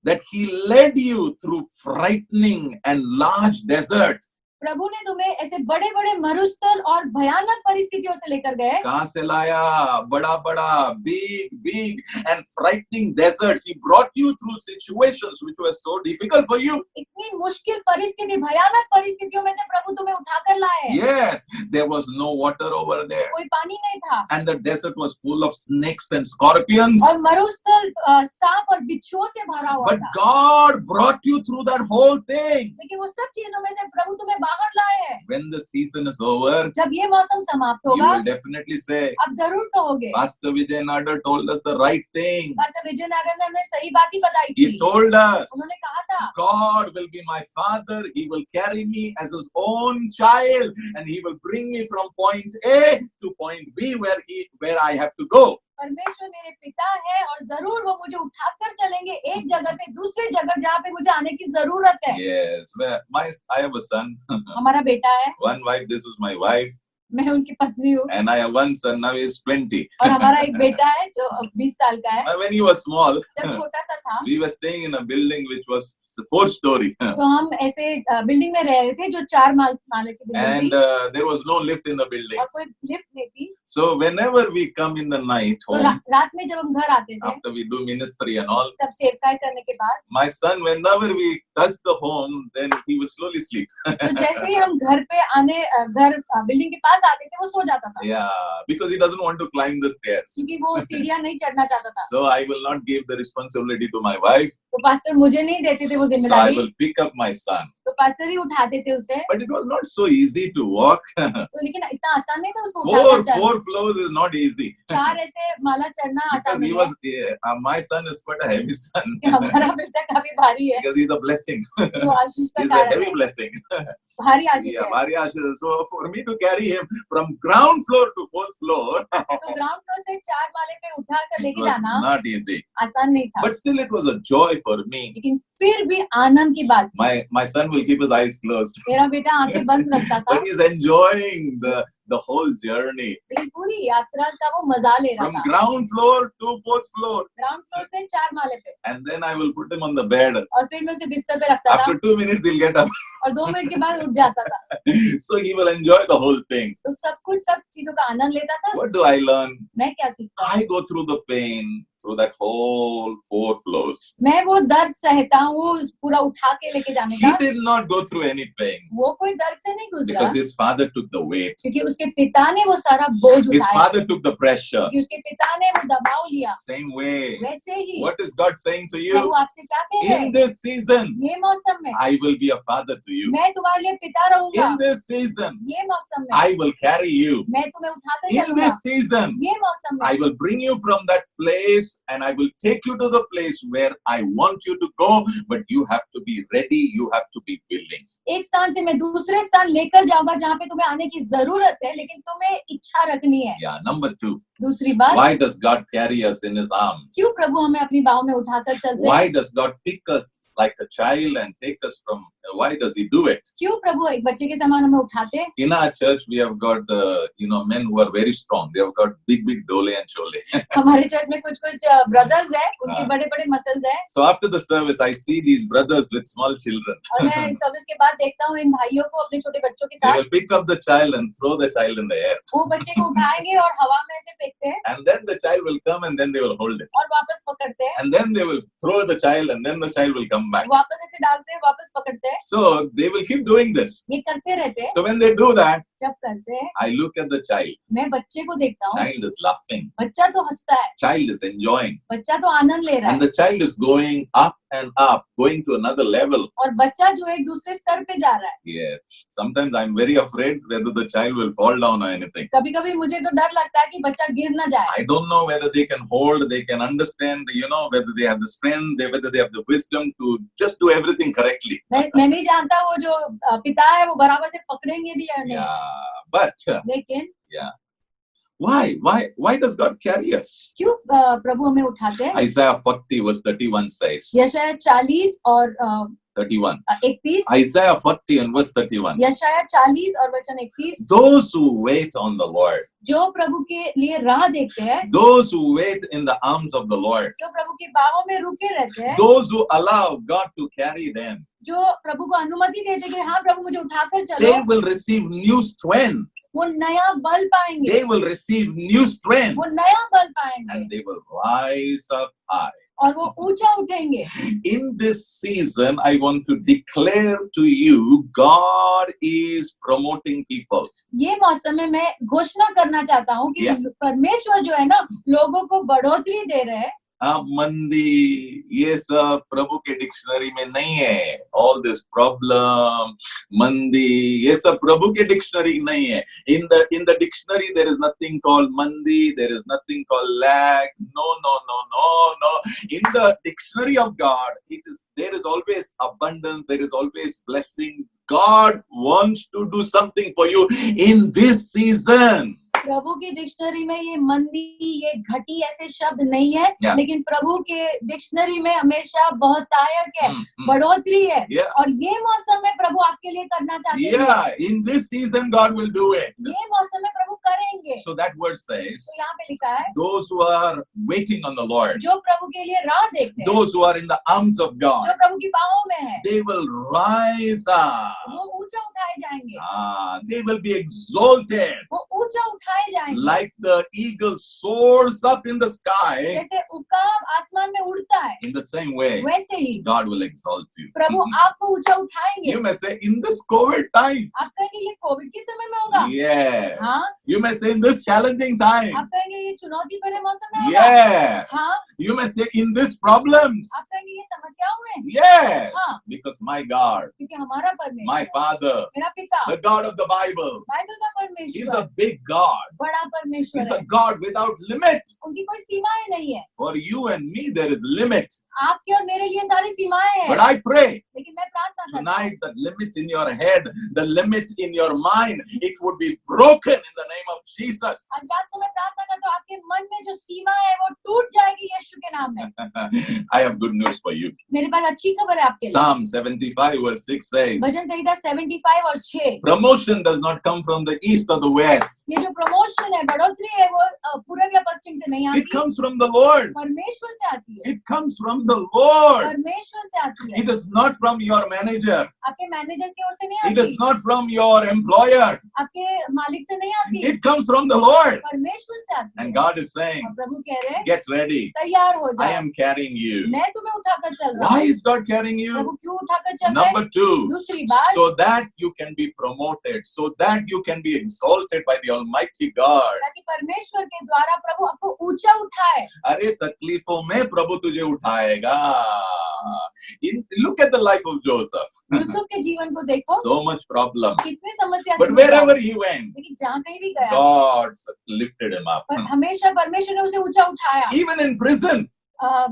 that he led you through frightening and large desert. प्रभु ने तुम्हें ऐसे बड़े बड़े मरुस्थल और भयानक परिस्थितियों से लेकर गए। कहां से लाया? बड़ा बड़ा, big, big and frightening deserts. He brought you through situations which were so difficult for you. इतनी मुश्किल परिस्थिति, भयानक परिस्थितियों में से प्रभु तुम्हें उठाकर लाए। Yes, there was no water over there. कोई पानी नहीं था And the desert was full of snakes and scorpions. और मरुस्थल सांप और बिच्छुओं से भरा हुआ But था। God brought you through that whole thing. लेकिन वो सब चीजों में से प्रभु तुम्हें बाहर लाए हैं। When the season is over, जब ये मौसम समाप्त you होगा, will definitely say, आप जरूर कहोगे, Pastor Vijay Nadar told us the right thing. Pastor Vijay Nagar ने हमें सही बात ही बताई He थी। told us, उन्होंने कहा था, God will be my father. He will carry me as his own child, and he will bring me from point A to point B where I have to go. परमेश्वर मेरे पिता है और जरूर वो मुझे उठाकर चलेंगे एक जगह से दूसरी जगह जहाँ पे मुझे आने की जरूरत है। Yes, I have a son, हमारा बेटा है, one wife. This is my wife, मैं उनकी पत्नी हूँ and I have one son. Now he is 20. और हमारा एक बेटा है जो 20 साल का है। When he was small, जब छोटा सा था we were staying in a building which was 4-story, तो हम ऐसे बिल्डिंग में रह रहे थे जो 4 माले की बिल्डिंग and थी there was no lift in the building. और कोई लिफ्ट नहीं थी। So whenever we come in the night तो home, रात में जब हम घर आते थे after we do ministry and all, सब सेवकाई करने के बाद, my son, whenever we touch the home, then he will slowly sleep. तो जैसे ही हम घर पे आने घर बिल्डिंग के पास आते थे वो सो जाता था Yeah, because he doesn't want to climb the stairs. क्योंकि वो सीढ़ियां नहीं चढ़ना चाहता था। So I will not give the responsibility to my wife. तो पास्टर मुझे नहीं देते थे वो So I जिम्मेदारी, will pick up my son. तो पास्टर ही उठाते थे उसे। But it was not so easy to walk. तो लेकिन इतना आसान नहीं था उसको उठाकर चढ़ना। Four floors is not easy. 4 ऐसे माला चढ़ना आसान Because he नहीं was, है। my son is quite a heavy son. हमारा बेटा काफी भारी है, Because he's a blessing. वो आशीष का He's a कारण heavy है, blessing. भारी आशीष Yeah, है। Maria, so for me to carry him from ground floor to 4th floor, तो ग्राउंड फ्लोर से 4 माले पे उठाकर it लेके was जाना not easy. आसान नहीं था, But still, it was a joy for me. लेकिन फिर भी आनंद की बात थी। My son will keep his eyes closed, मेरा बेटा आंखें बंद रखता था, but he's enjoying the whole journey लेकिन पूरी यात्रा का वो मजा ले रहा from था। ground floor to 4th floor. Ground floor से 4 माले पे, And then I will put him on the bed. और फिर मैं उसे बिस्तर पे रखता था After 2 minutes, he'll get up. और 2 मिनट के बाद उठ जाता था। So he will enjoy the whole thing. तो सब चीजों का आनंद लेता था। What do I learn? मैं क्या सीखता हूँ? I go through the pain through that whole 4 floors. मैं वो दर्द सहता हूँ पूरा उठा के लेके जाने He का। did not go through any pain वो कोई दर्द से नहीं गुजरा because his father took the weight. क्योंकि उसके पिता ने वो सारा बोझ His उठाया, father took the pressure. क्योंकि उसके पिता ने वो दबाव लिया। Same way. वैसे ही What is God saying to Prabhu you? आपसे क्या कह रहे In हैं? this season, ये मौसम में I will be a father to you. मैं तुम्हारे लिए पिता रहूंगा। In this season, ये मौसम में I will carry you. मैं तुम्हें उठाकर In चलूंगा। this season, ये मौसम में I will bring you from that place and I will take you to the place where I want you to go, but you have to be ready, you have to be willing. एक स्थान से मैं दूसरे स्थान लेकर जाऊंगा जहाँ पे तुम्हें आने की जरूरत है, लेकिन तुम्हें इच्छा रखनी है। Yeah, number 2. दूसरी बात, Why does God carry us in his arms? क्यों प्रभु हमें अपनी बाहों में उठाकर चलते हैं? Why does God pick us like a child and take us from, why does he do it? क्यों प्रभु एक बच्चे के समान हमें उठाते हैं? In our church, we have got, men who are very strong. They have got big dole and chole. हमारे church में कुछ ब्रदर्स हैं, उनके हाँ। बड़े बड़े मसल्स हैं, So after the service, I see these brothers with small children. और मैं सर्विस के बाद देखता हूँ इन भाइयों को अपने छोटे बच्चों के They साथ। will pick up the child and throw the child in the air. वो बच्चे को उठाएंगे और हवा में ऐसे फेंकते हैं And then the child will come and then they will hold it. और वापस पकड़ते हैं, And then they will throw the child and then the child will come back. वापस ऐसे डालते हैं, वापस पकड़ते हैं। So they will keep doing this. ये करते रहते हैं। So when they do that, जब करते हैं, I look at the child. मैं बच्चे को देखता हूँ, Child is laughing. बच्चा तो हंसता है, Child is enjoying. बच्चा तो आनंद ले रहा And है, the child is going up and up, going to another level. और बच्चा जो है एक दूसरे स्तर पे जा रहा है. Yeah. Sometimes I'm very afraid whether the child will fall down or anything. कभी कभी मुझे तो डर लगता है कि बच्चा गिर ना जाए. I don't know whether they can hold, they can understand, whether they have the strength, whether they have the wisdom to just do everything correctly. मैं नहीं जानता वो जो पिता है वो बराबर से पकड़ेंगे भी या नहीं. Yeah. But लेकिन why does God carry us? क्यों प्रभु हमें उठाते हैं? Isaiah 40 verse 31 says. यशाया 40 और 31. 31. Isaiah 40 and verse 31. यशाया 40 और वचन 31. Those who wait on the Lord. जो प्रभु के लिए राह देखते हैं. Those who wait in the arms of the Lord. जो प्रभु की बाहों में रुके रहते हैं. Those who allow God to carry them. जो प्रभु को अनुमति देते कि हाँ प्रभु मुझे उठाकर चलो. They will receive new strength. वो नया बल पाएंगे. They will receive new strength. वो नया बल पाएंगे. And they will rise up high. और वो ऊंचा उठेंगे. In this season, I want to declare to you, God is promoting people. ये मौसम में मैं घोषणा करना चाहता हूँ कि परमेश्वर जो है ना लोगों को बढ़ोतरी दे रहे हैं. मंदी ये सब प्रभु के डिक्शनरी में नहीं है. All this problem, मंदी ये सब प्रभु के डिक्शनरी नहीं है. In the dictionary there is nothing called mandi, there is nothing called lack. No. In the dictionary of God, there is always abundance, there is always blessing. God wants to do something for you in this season. प्रभु की dictionary में ये मंदी ये घटी ऐसे शब्द नहीं है. लेकिन प्रभु के डिक्शनरी में हमेशा बहुतायत है, बढ़ोतरी है. और ये मौसम में प्रभु आपके लिए करना चाहते हैं. In this season God will do it. ये मौसम में प्रभु करेंगे. So that word says, तो यहाँ पे लिखा है, those who are waiting on the Lord, जो प्रभु के लिए राह देखते हैं, those who are in the arms of God, जो प्रभु की बाहों में है, they will rise up. वो ऊंचा उठाए जाएंगे. They will be exalted. वो ऊंचा उठाए जाएंगे. Like the eagle soars up in the sky. जैसे उकाब आसमान में उड़ता है. In the same way, वैसे ही God will exalt you. प्रभु आपको ऊंचा उठाएंगे. You may say in this COVID time. आप कहेंगे ये कोविड के समय में होगा. Yeah. हाँ. You may say in this challenging time. आप कहेंगे ये चुनौती भरे मौसम में होगा. Yeah. हाँ. You may say in this problems. आप कहेंगे ये समस्याओं में. Yes. हाँ. Because my God, क्योंकि हमारा परमेश्वर, my Father, मेरा पिता, the God of the Bible, Bible का परमेश्वर, He's a big God. बड़ा परमेश्वर He's है. a God without limit. उनकी कोई सीमाएं नहीं है. For you and me, there is limit. आपके और मेरे लिए सारी सीमाएं हैं. But I pray लेकिन मैं प्रार्थना करता हूँ tonight, the limit in your head, the limit in your mind, it would be broken in the name of Jesus. आज रात को मैं प्रार्थना करता हूँ आपके मन में जो सीमा है वो टूट जाएगी यीशु के नाम में. I have good news for you. मेरे पास अच्छी खबर है आपके लिए. Psalm 75 verse 6 says, भजन संहिता 75 और 6. promotion does not come from the east or the west. ये जो प्रमोशन है, बढ़ोतरी है, वो पूर्व या पश्चिम से नहीं It आती. comes from the Lord. परमेश्वर से आती है. It comes from the Lord. परमेश्वर से आती है. It is not from your manager. आपके मैनेजर की ओर से नहीं It आती. is not from your employer. आपके मालिक से नहीं आती. It comes from the Lord. परमेश्वर से आती है. And God is saying, और प्रभु कह रहे हैं, get ready. तैयार हो I जाओ. am carrying you. मैं तुम्हें उठाकर चल रहा Why हूँ. is God carrying you? प्रभु क्यों उठाकर चल रहे हैं? Number 2, दूसरी बात, so that you can be promoted, so that you can be exalted by the Almighty God. ताकि परमेश्वर के द्वारा प्रभु आपको ऊंचा उठाए. अरे तकलीफों में प्रभु तुझे उठाएगा. Look at the life of Joseph. Yusuf के जीवन को देखो. So much problem. कितनी समस्या But से wherever he went, लेकिन जहाँ कहीं भी गया, God lifted him up. पर हमेशा परमेश्वर ने उसे ऊंचा उठाया. Even in prison,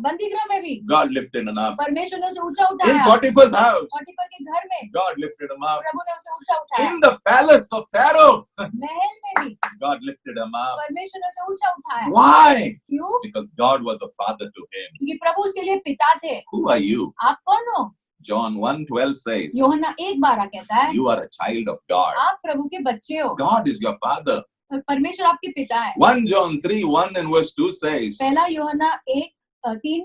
बंदीगृह में भी God lifted him up. परमेश्वर ने उसे ऊंचा In उठाया. Potiphar's house, पोटीफर के घर में God lifted him up. प्रभु ने उसे ऊंचा उठाया. In the palace of Pharaoh, महल में भी God lifted him up. परमेश्वर ने उसे ऊंचा उठाया. Why? क्यों? Because God was a father to him. क्योंकि प्रभु उसके लिए पिता थे. Who are you? आप कौन हो? John 1:12 says, यूहन्ना 1:12 कहता है, you are a child of God. आप प्रभु के बच्चे हो. God is your father. और परमेश्वर आपके पिता है. 1 John 3:1 and verse 2 says, पहला यूहन्ना 1:3.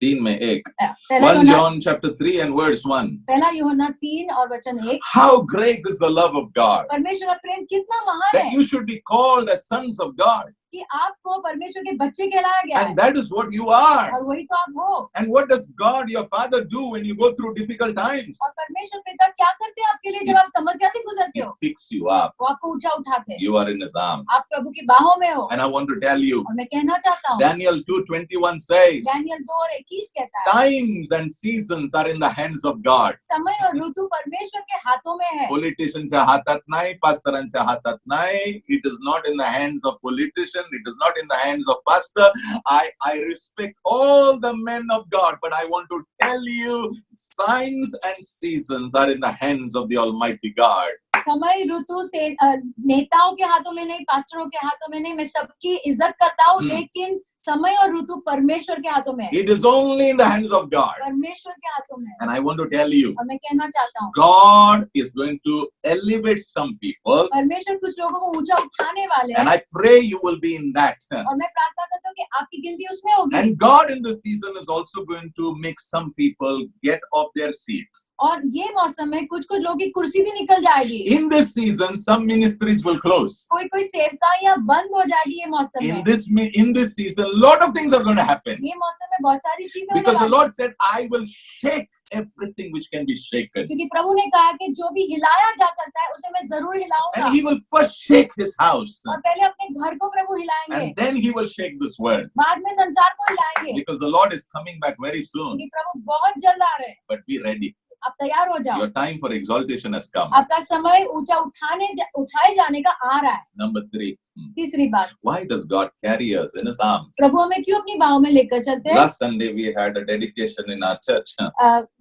3 में 1. पहला 1 यूहन्ना John chapter 3 and verse 1. पहला यूहन्ना 3 और वचन 1. How great is the love of God, परमेश्वर का प्रेम कितना महान that है you should be called as sons of God. कि आपको परमेश्वर के बच्चे कहलाया गया है And that is what you are. और वही तो आप हो। And what does God, your Father, do when you go through difficult times? और परमेश्वर पिता क्या करते हैं आपके लिए जब आप समस्या से गुजरते He हो? picks you up. वो आपको ऊंचा उठाते हैं। You are in His arms. आप प्रभु की बाहों में हो। And I want to tell you, और मैं कहना चाहता हूँ Daniel 2:21 says, दानियल 2:21 कहता है times and seasons are in the hands of God. समय और ऋतु परमेश्वर के हाथों में है। Politicianच्या हातात नाही, pastoranच्या हातात नाही. It is not in the hands of politician. It is not in the hands of pastor. I respect all the men of God, but I want to tell you, signs and seasons are in the hands of the Almighty God. समय ऋतु से नेताओं के हाथों में नहीं, पास्टरों के हाथों में नहीं। मैं सबकी इज्जत करता हूँ, लेकिन समय और ऋतु परमेश्वर के हाथों में है। It is only in the hands of God. परमेश्वर के हाथों में है। And I want to tell you, और मैं कहना चाहता हूँ God is going to elevate some people, परमेश्वर कुछ लोगों को ऊंचा उठाने वाले and हैं I pray you will be in that. और मैं प्रार्थना करता हूँ कि आपकी गिनती उसमें होगी। And God in this season is also going to make some people get off their seat. और ये मौसम में कुछ कुछ लोगों की कुर्सी भी निकल जाएगी। In this season, some ministries will close. कोई कोई सेवकाइयां बंद हो जाएगी ये मौसम में। In this season, a lot of things are going to happen. ये मौसम में बहुत सारी चीजें होने Because the वाली Lord said, I will shake everything which can be shaken. क्योंकि प्रभु ने कहा कि जो भी हिलाया जा सकता है उसे मैं जरूर हिलाऊंगा। And He will first shake His house. और पहले अपने घर को प्रभु हिलाएंगे। And then He will shake this world. बाद में संसार को हिलाएंगे। Because the Lord is coming back very soon. क्योंकि प्रभु बहुत जल्द आ रहे हैं। But be ready. आप तैयार हो जाओ। Your time for exaltation has come. आपका समय ऊंचा उठाए जाने का आ रहा है। Number 3. तीसरी बात, Why does God carry us in His arms? प्रभु हमें क्यों अपनी बाहों में लेकर चलते हैं? Last Sunday we had a dedication in our church.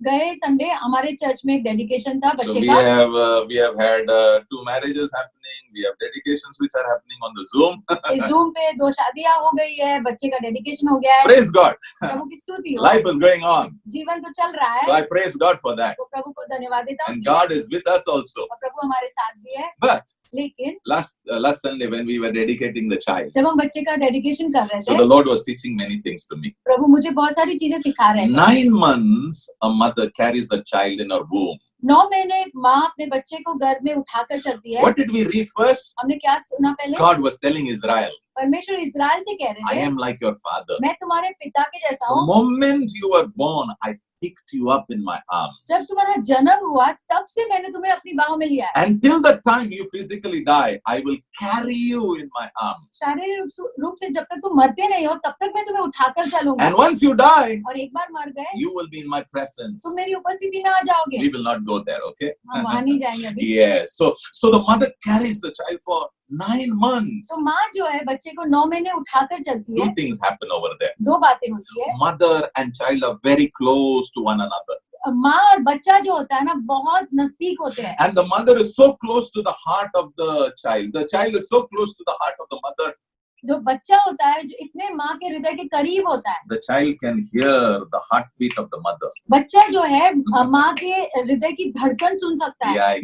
गए संडे हमारे चर्च में एक डेडिकेशन था So बच्चे we का। have had 2 marriages happening. We have dedications which are happening on the Zoom. इस Zoom पे 2 शादियां हो गई है, बच्चे का डेडिकेशन हो गया है। Praise God. प्रभु की स्तुति हो। Life is going on. जीवन तो चल रहा So है। I praise God for that. तो प्रभु को धन्यवाद देता हूँ। And God is with us also. और प्रभु हमारे साथ भी है। But लेकिन last Sunday when we were dedicating the child, जब हम बच्चे का डेडिकेशन कर रहे so थे, the Lord was teaching many things to me. प्रभु मुझे बहुत सारी चीजें सिखा रहे थे। 9 months a mother carries a child in her womb. 9 महीने माँ अपने बच्चे को गर्भ में उठाकर चलती है। What did we read first? हमने क्या सुना पहले? God was telling Israel, परमेश्वर इस्राएल से कह रहे I थे, am like your father. मैं तुम्हारे पिता के जैसा The हूँ। moment you were born, I picked you up in my arms. जब तुम्हारा जन्म हुआ तब से मैंने तुम्हें अपनी बाहों में लिया है। Until the time you physically die, I will carry you in my arms. शारीरिक रूप से जब तक तुम मरते नहीं हो तब तक मैं तुम्हें उठाकर चलूंगा। And once you die, और एक बार मर गए you will be in my presence. तुम मेरी उपस्थिति में आ जाओगे। We will not go there, okay? हम वहां नहीं जाएंगे अभी। Yes. So the mother carries the child for 9 months. तो माँ जो है बच्चे को 9 महीने उठाकर चलती है। 2 things happen over there. 2 बातें होती है। Mother and child are very close to one another. माँ और बच्चा जो होता है ना बहुत नजदीक होते हैं। And the mother is so close to the heart of the child. The child is so close to the heart of the mother. जो बच्चा होता है जो इतने माँ के हृदय के करीब होता है। The child can hear the heartbeat of the mother. बच्चा जो है माँ के हृदय की धड़कन सुन सकता है। Yeah,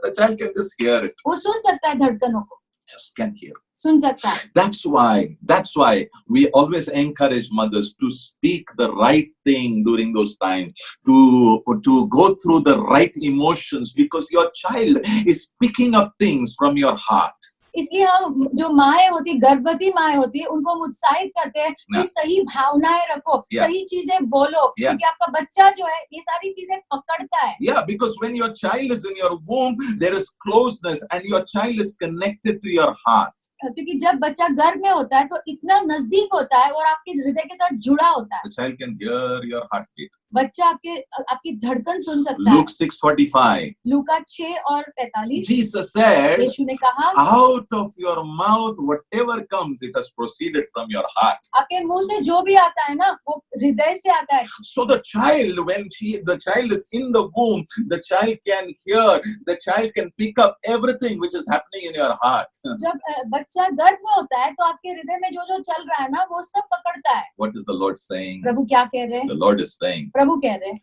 the child can just hear it. वो सुन सकता है धड़कनों को। Just can hear. सुन सकता है। That's why we always encourage mothers to speak the right thing during those times, to go through the right emotions, because your child is picking up things from your heart. इसलिए हम जो माएँ होती गर्भवती माएँ होती है उनको हम उत्साहित करते हैं कि सही भावनाएं रखो, सही चीजें बोलो, क्योंकि आपका बच्चा जो है ये सारी चीजें पकड़ता है। Yeah, because when your child is in your womb, there is closeness, and your child is connected to your heart. क्योंकि जब बच्चा गर्भ में होता है तो इतना नजदीक होता है और आपके हृदय के साथ जुड़ा होता है। The child can hear your heartbeat. बच्चा आपकी धड़कन सुन सकता है। Luke 6:45. लूका 6 और 45। Jesus said, यीशु ने कहा, out of your mouth whatever comes, it has proceeded from your heart. आपके मुंह से जो भी आता है ना वो हृदय से आता है। So the child, when the child is in the womb, the child can hear, the child can pick up everything which is happening in your heart. जब बच्चा गर्भ में होता है तो आपके हृदय में जो जो चल रहा है ना वो सब पकड़ता है। What is the Lord saying? प्रभु क्या कह रहे हैं? The Lord is saying, प्रभु कह रहे हैं,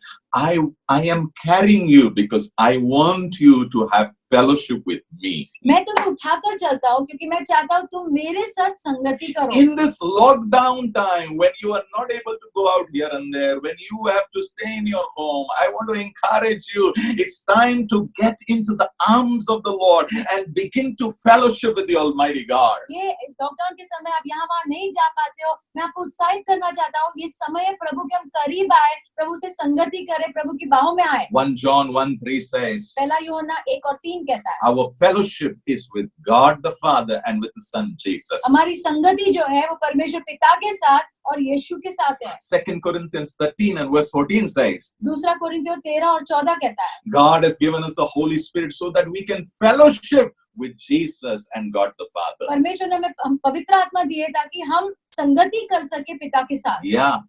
I am carrying you because I want you to have fellowship with me. मैं तुम्हें उठाकर चलता हूँ क्योंकि मैं चाहता हूँ तुम मेरे साथ संगति करो. In this lockdown time, when you are not able to go out here and there, when you have to stay in your home, I want to encourage you. It's time to get into the arms of the Lord and begin to fellowship with the Almighty God. ये lockdown के समय आप यहाँ वहाँ नहीं जा पाते हो. मैं आपको उत्साहित करना चाहता हूँ. ये समय है प्रभु के हम करीब आए, प्रभु से संगति करें, प्रभु की बाहों में आए. 1 John 1:3 says, पहला यूहन्ना 1 और 3 कहता है, our fellowship is with God the Father and with the Son Jesus. हमारी संगति जो है वो परमेश्वर पिता के साथ और यीशु के साथ है. 2 Corinthians 13 and verse 14 says, दूसरा कोरिन्थियों 13 और 14 कहता है, God has given us the Holy Spirit so that we can fellowship with Jesus and God the Father. परमेश्वर ने हमें पवित्र आत्मा दी है ताकि हम संगति कर सके पिता के साथ. Yeah.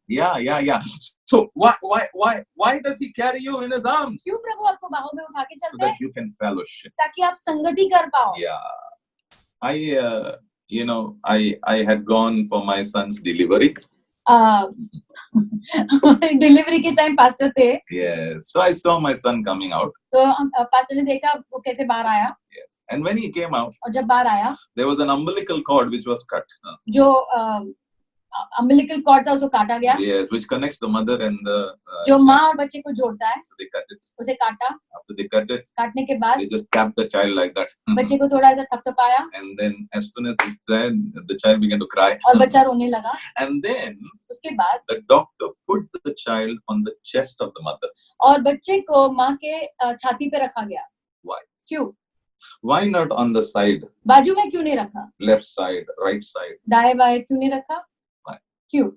So why does he carry you in his arms? क्यों प्रभु आपको बाहों में उठा के So चलते हैं? that you can fellowship. ताकि आप संगति कर पाओ. Yeah. I had gone for my son's delivery. Delivery के टाइम पास्टर थे. Yes. So I saw my son coming out. तो पास्टर ने देखा वो कैसे बाहर आया. Yes. And when he came out, और जब बाहर आया, there was an umbilical cord which was cut. जो अम्बिलिकल कॉर्ड था उसको काटा गया. Yes, which connects the mother and the जो माँ और बच्चे को जोड़ता है. So they cut it. उसे काटा. After they cut it, काटने के बाद they just tapped the child like that. बच्चे को थोड़ा ऐसा थपथपाया. And then as soon as the child began to cry. और बच्चा रोने लगा. And then उसके बाद the doctor put the child on the chest of the mother. और बच्चे को माँ के छाती पे रखा गया. Why? क्यों? Why not on the side? बाजू में क्यों नहीं रखा? Left side, right side. दाएं बाएं क्यों नहीं रखा? Why? क्यों?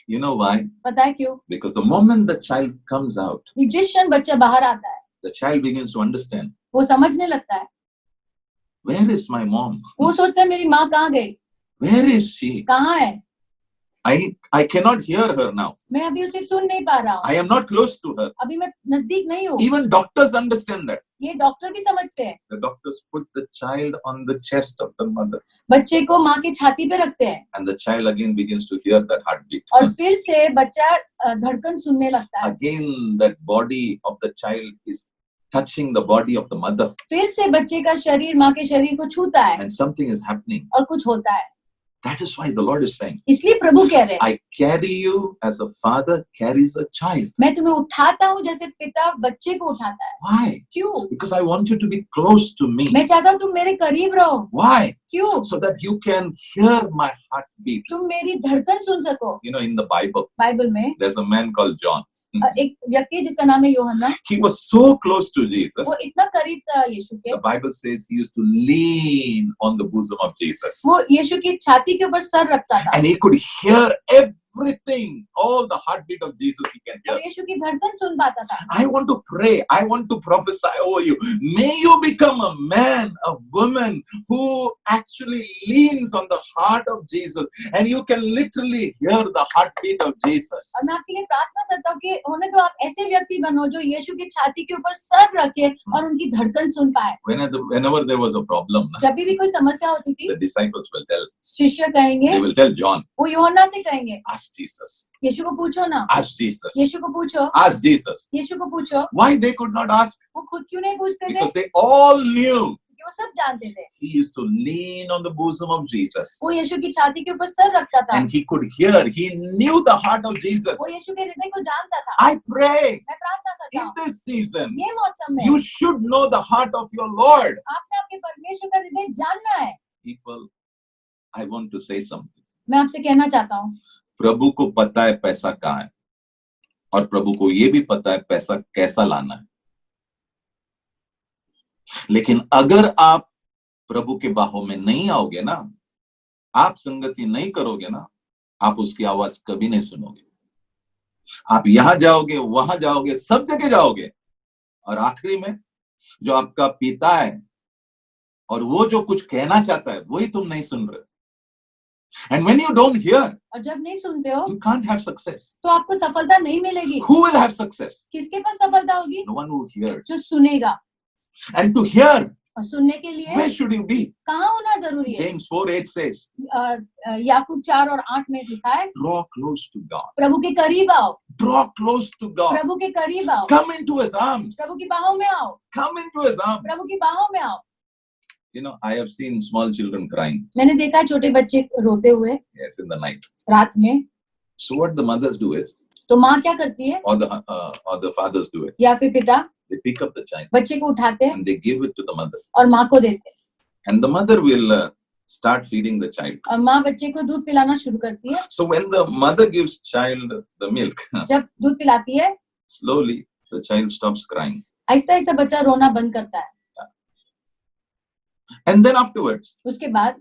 You know why? पता है क्यों? Because the moment the child comes out, जिस क्षण बच्चा बाहर आता है, the child begins to understand. वो समझने लगता है. Where is my mom? वो सोचता है मेरी माँ कहाँ गई? Where is she? कहाँ है? I cannot hear her now. मैं अभी उसे सुन नहीं पा रहा हूँ. I am not close to her. अभी मैं नजदीक नहीं हूँ. Even doctors understand that. ये डॉक्टर भी समझते हैं. The doctors put the child on the chest of the mother. बच्चे को माँ के छाती पे रखते हैं. And the child again begins to hear that heartbeat. और फिर से बच्चा धड़कन सुनने लगता है. Again that body of the child is touching the body of the mother. फिर से बच्चे का शरीर माँ के शरीर को छूता है. And something is happening. और कुछ होता है. That is why the Lord is saying, इसलिए प्रभु कह रहे हैं, I carry you as a father carries a child. मैं तुम्हें उठाता हूँ जैसे पिता बच्चे को उठाता है. Why? क्यों? Because I want you to be close to me. मैं चाहता हूँ तुम मेरे करीब रहो. Why? क्यों? So that you can hear my heartbeat. तुम मेरी धड़कन सुन सको. You know, in the Bible, Bible में there's a man called John. एक व्यक्ति है जिसका नाम है यूहन्ना. He was so close to Jesus. वो इतना करीब था यीशु के. The Bible says he used to lean on the bosom of Jesus. वो यीशु की छाती के ऊपर सर रखता था. And he could hear everything, all the heartbeat of Jesus he can hear. और यीशु की धड़कन सुन पाता था. I want to pray. I want to prophesy over you. May you become a man, a woman who actually leans on the heart of Jesus, and you can literally hear the heartbeat of Jesus. और मैं आपके लिए प्रार्थना करता हूँ कि होने तो आप ऐसे व्यक्ति बनो जो यीशु की छाती के ऊपर सर रखे और उनकी धड़कन सुन पाए. Whenever there was a problem, जब भी कोई समस्या होती थी, the disciples will tell. शिष्य कहेंगे, They will tell John. वो यूहन्ना से कहेंगे, Ask Jesus. यीशु को पूछो ना. Ask Jesus. यीशु को पूछो. Ask Jesus. यीशु को पूछो. Why they could not ask? वो खुद क्यों नहीं पूछते थे? Because they all knew. क्योंकि वो सब जानते थे. He used to lean on the bosom of Jesus. वो यीशु की छाती के ऊपर सर रखता था. And he could hear. He knew the heart of Jesus. वो यीशु के हृदय को जानता था. I pray मैं प्रार्थना करता in हूँ, this season, ये मौसम में you should know the heart of your Lord. आपने आपके परमेश्वर का हृदय जानना है. People, I want to say something. मैं आपसे कहना चाहता हूँ, प्रभु को पता है पैसा कहाँ है, और प्रभु को ये भी पता है पैसा कैसा लाना है. लेकिन अगर आप प्रभु के बाहों में नहीं आओगे ना, आप संगति नहीं करोगे ना, आप उसकी आवाज कभी नहीं सुनोगे. आप यहां जाओगे, वहां जाओगे, सब जगह जाओगे, और आखिरी में जो आपका पिता है और वो जो कुछ कहना चाहता है वही तुम नहीं सुन रहे. And when you don't hear, और जब नहीं सुनते हो, you can't have success. तो आपको सफलता नहीं मिलेगी. Who will have success? किसके पास सफलता होगी? The one who hears. जो सुनेगा. And to hear, और सुनने के लिए where should you be? कहाँ होना जरूरी है? James 4:8 says, याकूब 4 और 8 में लिखा है, draw close to God. प्रभु के करीब आओ. Draw close to God. प्रभु के करीब आओ, Come into His arms. प्रभु की बाहों में आओ, Come into His arms. प्रभु की बाहों में आओ. You know, I have seen small children crying. मैंने देखा है छोटे बच्चे रोते हुए Yes, in the night. रात में. So what the mothers do is, तो माँ क्या करती है, or the fathers do it. या फिर पिता They pick up the child बच्चे को उठाते हैं and they give it to the mother. और माँ को देते हैं. And the mother will start feeding the child. और माँ बच्चे को दूध पिलाना शुरू करती है. So when the mother gives child the milk, जब दूध पिलाती है, slowly the child stops crying. Aahista Aahista बच्चा रोना बंद करता है. And then afterwards, उसके बाद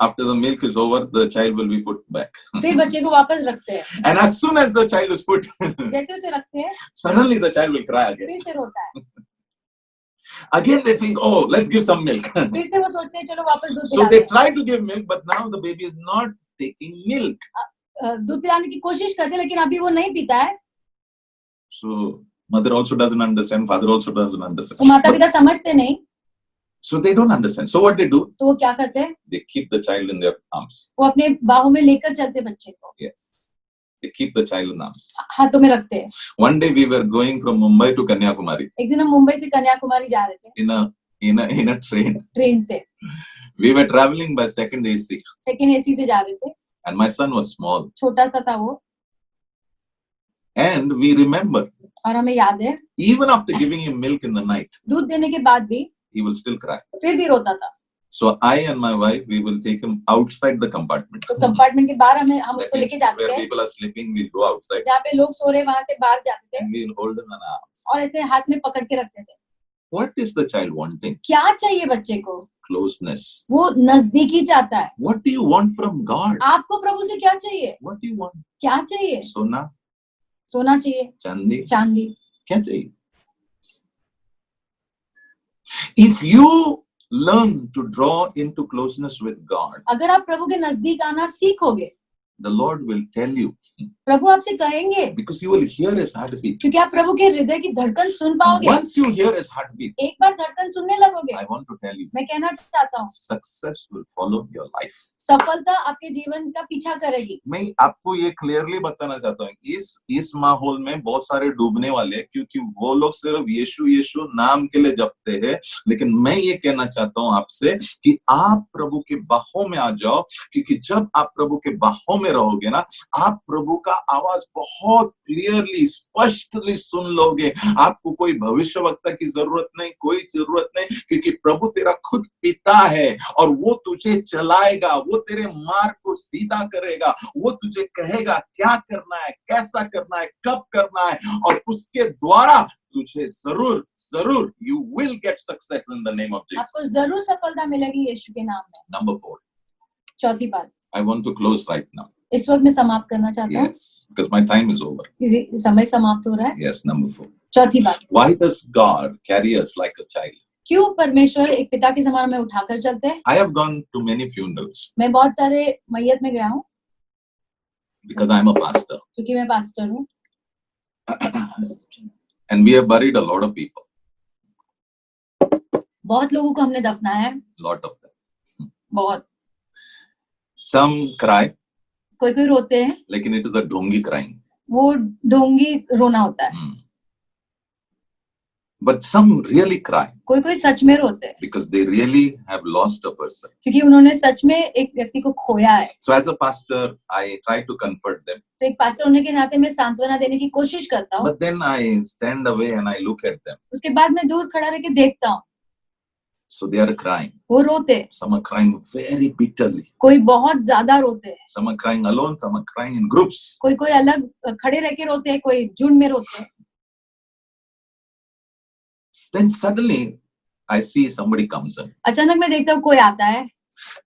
after the milk is over, the child will be put back. फिर बच्चे को वापस रखते हैं. And as soon as the child is put, जैसे उसे रखते हैं, suddenly the child will cry again. फिर से रोता है. Again they think, oh, let's give some milk. फिर से वो सोचते हैं चलो वापस दूध So पिलाते they हैं. try to give milk, but now the baby is not taking milk. दूध पिलाने की कोशिश करते हैं, लेकिन अभी वो नहीं पीता है. So mother also doesn't understand, father also doesn't understand. तो माता पिता समझते नहीं. So they don't understand. So what they do? तो वो क्या करते हैं, They keep the child in their arms. वो अपने बाहों में लेकर चलते बच्चे को, Yes. They keep the child in arms. हाथों में रखते हैं. One day we were going from Mumbai to Kanyakumari एक दिन हम मुंबई से कन्याकुमारी जा रहे थे in a train. ट्रेन से. We were traveling by second AC. Second AC से जा रहे थे. And my son was small. छोटा सा था वो. And we remember, और हमें याद है, even after giving him milk in the night, दूध देने के बाद भी he will still cry. फिर भी रोता था. So I and my wife, we will take him outside the compartment. तो कंपार्टमेंट के बाहर हम That उसको means लेके जाते where थे. people are sleeping, we'll go outside जहाँ पे लोग सो रहे वहां से बाहर जाते थे and we'll hold him in our arms. और ऐसे हाथ में पकड़ के रखते थे. What is the child wanting? क्या चाहिए बच्चे को, Closeness. वो नजदीकी चाहता है. What do you want from God? आपको प्रभु से क्या चाहिए, What do you want? क्या चाहिए, Sona, सोना चाहिए, Chandi, चांदी. क्या चाहिए? If you learn to draw into closeness with God, अगर आप प्रभु के नजदीक आना सीखोगे, the Lord will tell you, प्रभु आपसे कहेंगे, because you will hear His heartbeat. क्योंकि आप प्रभु के हृदय की धड़कन सुन पाओगे. Once you hear His heartbeat, एक बार धड़कन सुनने लगोगे, I want to tell you, मैं कहना चाहता हूँ, success will follow your life. सफलता आपके जीवन का पीछा करेगी. मैं आपको ये क्लियरली बताना चाहता हूँ, इस माहौल में बहुत सारे डूबने वाले हैं, क्योंकि वो लोग सिर्फ यीशु यीशु नाम के लिए जपते हैं. लेकिन मैं ये कहना चाहता हूँ आपसे कि आप प्रभु के बाहों में आ जाओ, क्योंकि जब आप प्रभु के बाहों में रहोगे ना, आप प्रभु का आवाज बहुत क्लियरली स्पष्टली सुन लोगे. आपको कोई भविष्यवक्ता की जरूरत नहीं, कोई जरूरत नहीं, क्योंकि प्रभु तेरा खुद पिता है और वो तुझे चलाएगा, वो तेरे मार्ग को सीधा करेगा, वो तुझे कहेगा क्या करना है, कैसा करना है, कब करना है, और उसके द्वारा तुझे जरूर जरूर you will get success in the name of Jesus. आपको जरूर सफलता मिलेगी यीशु के नाम में. Number 4. चौथी बात, I want to close right now. इस वक्त मैं समाप्त करना चाहता हूँ, Yes, because my time is over. क्योंकि समय समाप्त हो रहा है. Yes, number 4. चौथी बात, Why does God carry us like a child? क्यों परमेश्वर एक पिता के समान में उठाकर चलते हैं. I have gone to many funerals मैं बहुत सारे मैयत में गया हूँ, because I am a pastor. क्योंकि मैं पास्टर हूँ. And we have buried a lot of people. बहुत लोगों को हमने दफनाया है, Lot of them. बहुत. Some cry, कोई कोई रोते हैं, लेकिन it is a ढोंगी crying. वो ढोंगी रोना होता है. But some really cry कोई कोई सच में रोते हैं, because they really have lost a person. क्योंकि उन्होंने सच में एक व्यक्ति को खोया है. So as a pastor, I try to comfort them. तो एक पास्टर होने के नाते मैं सांत्वना देने की कोशिश करता हूँ. But then I stand away and I look at them. उसके बाद मैं दूर खड़ा रह के देखता हूँ, So they are crying. वो रोते हैं. Some are crying very bitterly. कोई बहुत ज्यादा रोते हैं, Some are crying alone, some are crying in groups. कोई कोई अलग खड़े रह के रोते हैं, कोई झुंड में रोते हैं. Then suddenly I see somebody comes in अचानक मैं देखता हूँ कोई आता है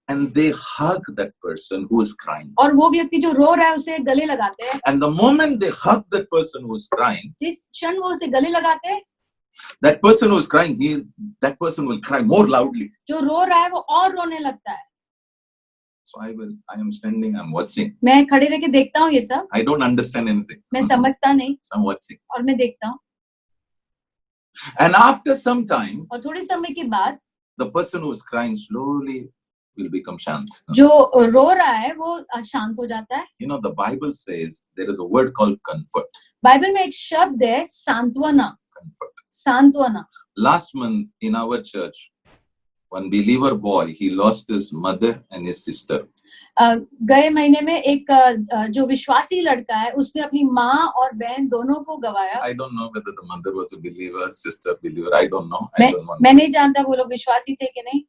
and they hug that person who is crying. और वो व्यक्ति जो रो रहा है उसे गले लगाते हैं. And the moment they hug that person who is crying, जिस क्षण वो उसे गले लगाते हैं, that person who is crying, that person will cry more loudly. जो रो रहा है वो और रोने लगता है. So I am standing, I'm watching. मैं खड़े रह के देखता हूँ ये सब. I don't understand anything. मैं समझता नहीं, So I'm watching. और मैं देखता हूँ. And after some time, और थोड़े समय के बाद the person who is crying slowly will become shant. जो रो रहा है वो शांत हो जाता है. You know, the Bible says there is a word called comfort. Bible में एक शब्द है सांत्वना. Comfort. सांत्वना. Last month in our church, one believer boy, he lost his mother and his sister. गए महीने में एक जो विश्वासी लड़का है उसने अपनी माँ और बहन दोनों को गवाया. I don't know whether the mother was a believer, sister believer. I don't know. मैं नहीं जानता वो लोग विश्वासी थे कि नहीं.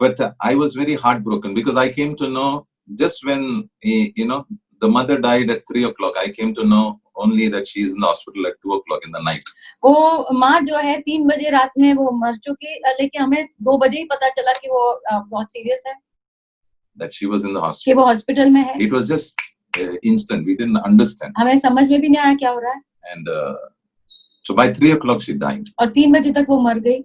But I was very heartbroken because I came to know just when the mother died at 3 o'clock. I came to know only that she is in the hospital at 2 o'clock in the night. वो माँ जो है 3 बजे रात में वो मर चुकी, लेकिन हमें 2 बजे ही पता चला कि वो बहुत सीरियस है. That she was in the कि hospital. वो हॉस्पिटल में है. It was just instant. We didn't understand. हमें समझ में भी नहीं आया क्या हो रहा है. And so by 3 o'clock she died. और 3 बजे तक वो मर गई.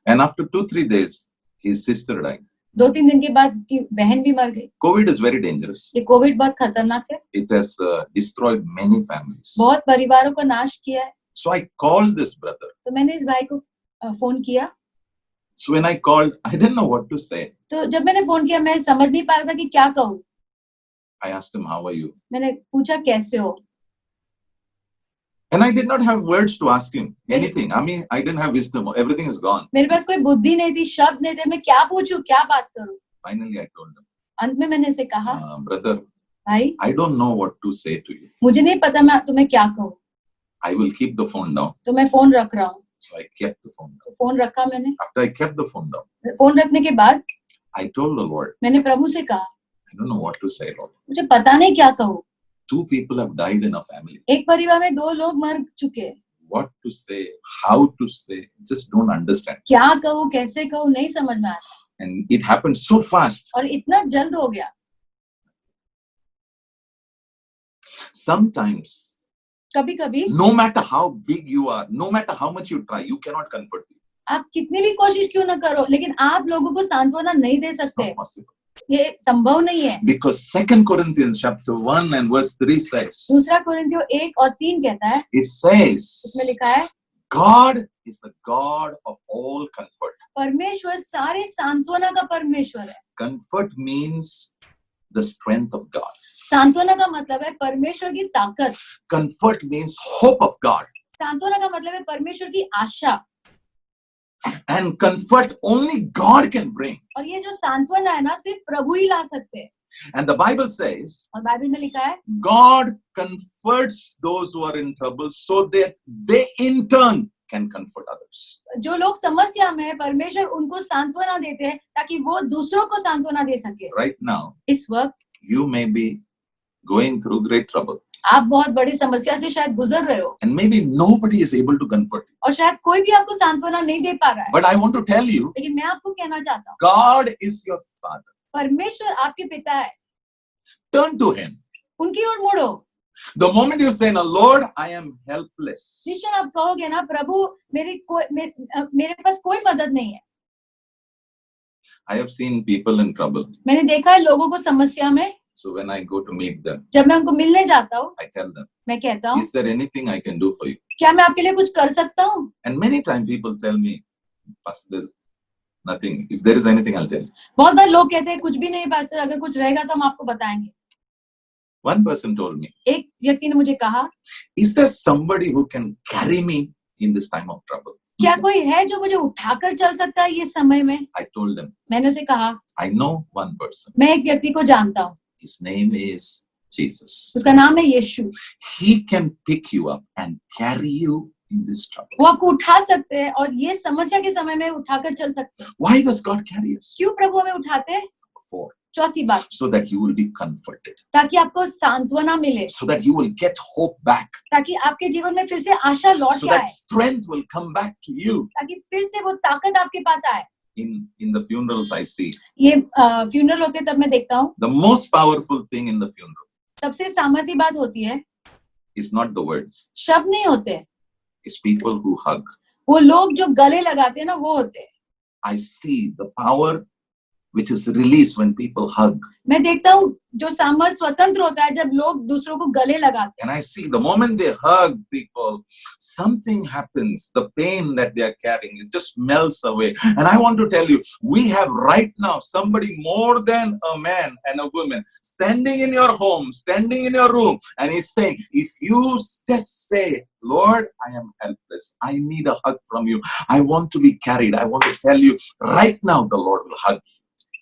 And after 2-3 days, his sister died. 2-3 दिन के बाद उसकी बहन भी मर गई. COVID is very dangerous. ये कोविड बहुत खतरनाक है. It has destroyed many families. बहुत परिवारों को नाश किया है. So I called this brother. तो मैंने इस भाई को फोन किया. So when I called, I didn't know what to say. तो जब मैंने फोन किया मैं समझ नहीं पा रहा था कि क्या कहूँ. I asked him, "How are you?" मैंने पूछा कैसे हो. And I did not have words to ask him anything. I mean, I didn't have wisdom. Everything is gone. मेरे पास कोई बुद्धि नहीं थी, शब्द नहीं थे, मैं क्या पूछूं, क्या बात करूं. Finally, I told him. अंत में मैंने इसे कहा, brother, भाई, I don't know what to say to you. मुझे नहीं पता मैं तुम्हें क्या कहूं. I will keep the phone down. तो मैं फोन रख रहा हूँ. So I kept the phone down. Phone रखा मैंने. After I kept the phone down, phone रखने के बाद I told the Lord, मैंने प्रभु से कहा, I don't know what to say, Lord. मुझे पता नहीं क्या कहूँ. 2 people have died in a family. एक परिवार में 2 लोग मर चुके हैं. What to say, how to say, just don't understand. क्या कहूँ, कैसे कहूँ, नहीं समझ में आया. And it happened so fast. और इतना जल्द हो गया. Sometimes, कभी-कभी, no matter how big you are, no matter how much you try, you cannot comfort people. आप कितनी भी कोशिश क्यों ना करो, लेकिन आप लोगों को सांत्वना नहीं दे It's सकते. not possible. ये संभव नहीं है. Because 2 Corinthians chapter 1 and verse 3 says, दूसरा कोरिन्थियों 1 और 3 कहता है, it says, उसमें लिखा है, God is the God of all comfort. परमेश्वर सारे सांत्वना का परमेश्वर है. Comfort means the strength of God. सांत्वना का मतलब है परमेश्वर की ताकत. Comfort means hope of God. सांत्वना का मतलब है परमेश्वर की आशा. And comfort only God can bring. और ये जो सांत्वना है ना, सिर्फ प्रभु ही ला सकते हैं. And the Bible says, और बाइबल में लिखा है, God comforts those who are in trouble so that they in turn can comfort others. जो लोग समस्या में है, परमेश्वर उनको सांत्वना देते हैं ताकि वो दूसरों को सांत्वना दे सके. Right now, इस वक्त you may be going through great trouble. आप बहुत बड़ी समस्या से शायद गुजर रहे हो. And maybe nobody is able to comfort you. और शायद कोई भी आपको सांत्वना नहीं दे पा रहा है. But I want to tell you, लेकिन मैं आपको कहना चाहता हूँ, God is your Father. परमेश्वर आपके पिता है. Turn to Him. उनकी ओर मुड़ो. The moment you say, "No, Lord, I am helpless," जिस क्षण आप कहोगे ना, प्रभु मेरे पास कोई मदद नहीं है. I have seen people in trouble. मैंने देखा है लोगों को समस्या में. So when I go to meet them, जब मैं उनको मिलने जाता हूँ, I tell them, मैं कहता हूँ, "Is there anything I can do for you?" क्या मैं आपके लिए कुछ कर सकता हूँ? And many times people tell me, "Pastor, there's nothing. If there is anything, I'll tell you." बहुत बार लोग कहते हैं कुछ भी नहीं पास्टर, अगर कुछ रहेगा तो हम आपको बताएंगे. One person told me, एक व्यक्ति ने मुझे कहा, "Is there somebody who can carry me in this time of trouble?" क्या कोई है जो मुझे उठाकर चल सकता है ये समय में? I told them, मैंने उसे कहा, "I know one person. मैं एक व्यक्ति को जानता हूँ. His name is Jesus. उसका नाम है यीशु. He can pick you up and carry you in this trouble." वो आपको उठा सकते हैं और ये समस्या के समय में उठाकर चल सकते हैं. Why does God carry us? क्यों प्रभु हमें उठाते हैं? 4. चौथी बात, So that you will be comforted. ताकि आपको सांत्वना मिले, So that you will get hope back. ताकि आपके जीवन में फिर से आशा लौट So के आए, that strength will come back to you. ताकि फिर से वो ताकत आपके पास आए. In the funerals I see, ये फ्यूनरल होते तब मैं देखता हूँ, the most powerful thing in the funeral सबसे सामर्थी बात होती है, is not the words. शब्द नहीं होते, It's people who hug. वो लोग जो गले लगाते हैं ना, वो होते हैं. I see the power which is released when people hug. मैं देखता हूँ जो सामर्थ स्वतंत्र होता है जब लोग दूसरों को गले लगाते And I see the moment they hug people, something happens. The pain that they are carrying, it just melts away. And I want to tell you, we have right now somebody more than a man and a woman standing in your home, standing in your room, and he's saying, if you just say, Lord, I am helpless. I need a hug from you. I want to be carried. I want to tell you, right now the Lord will hug you.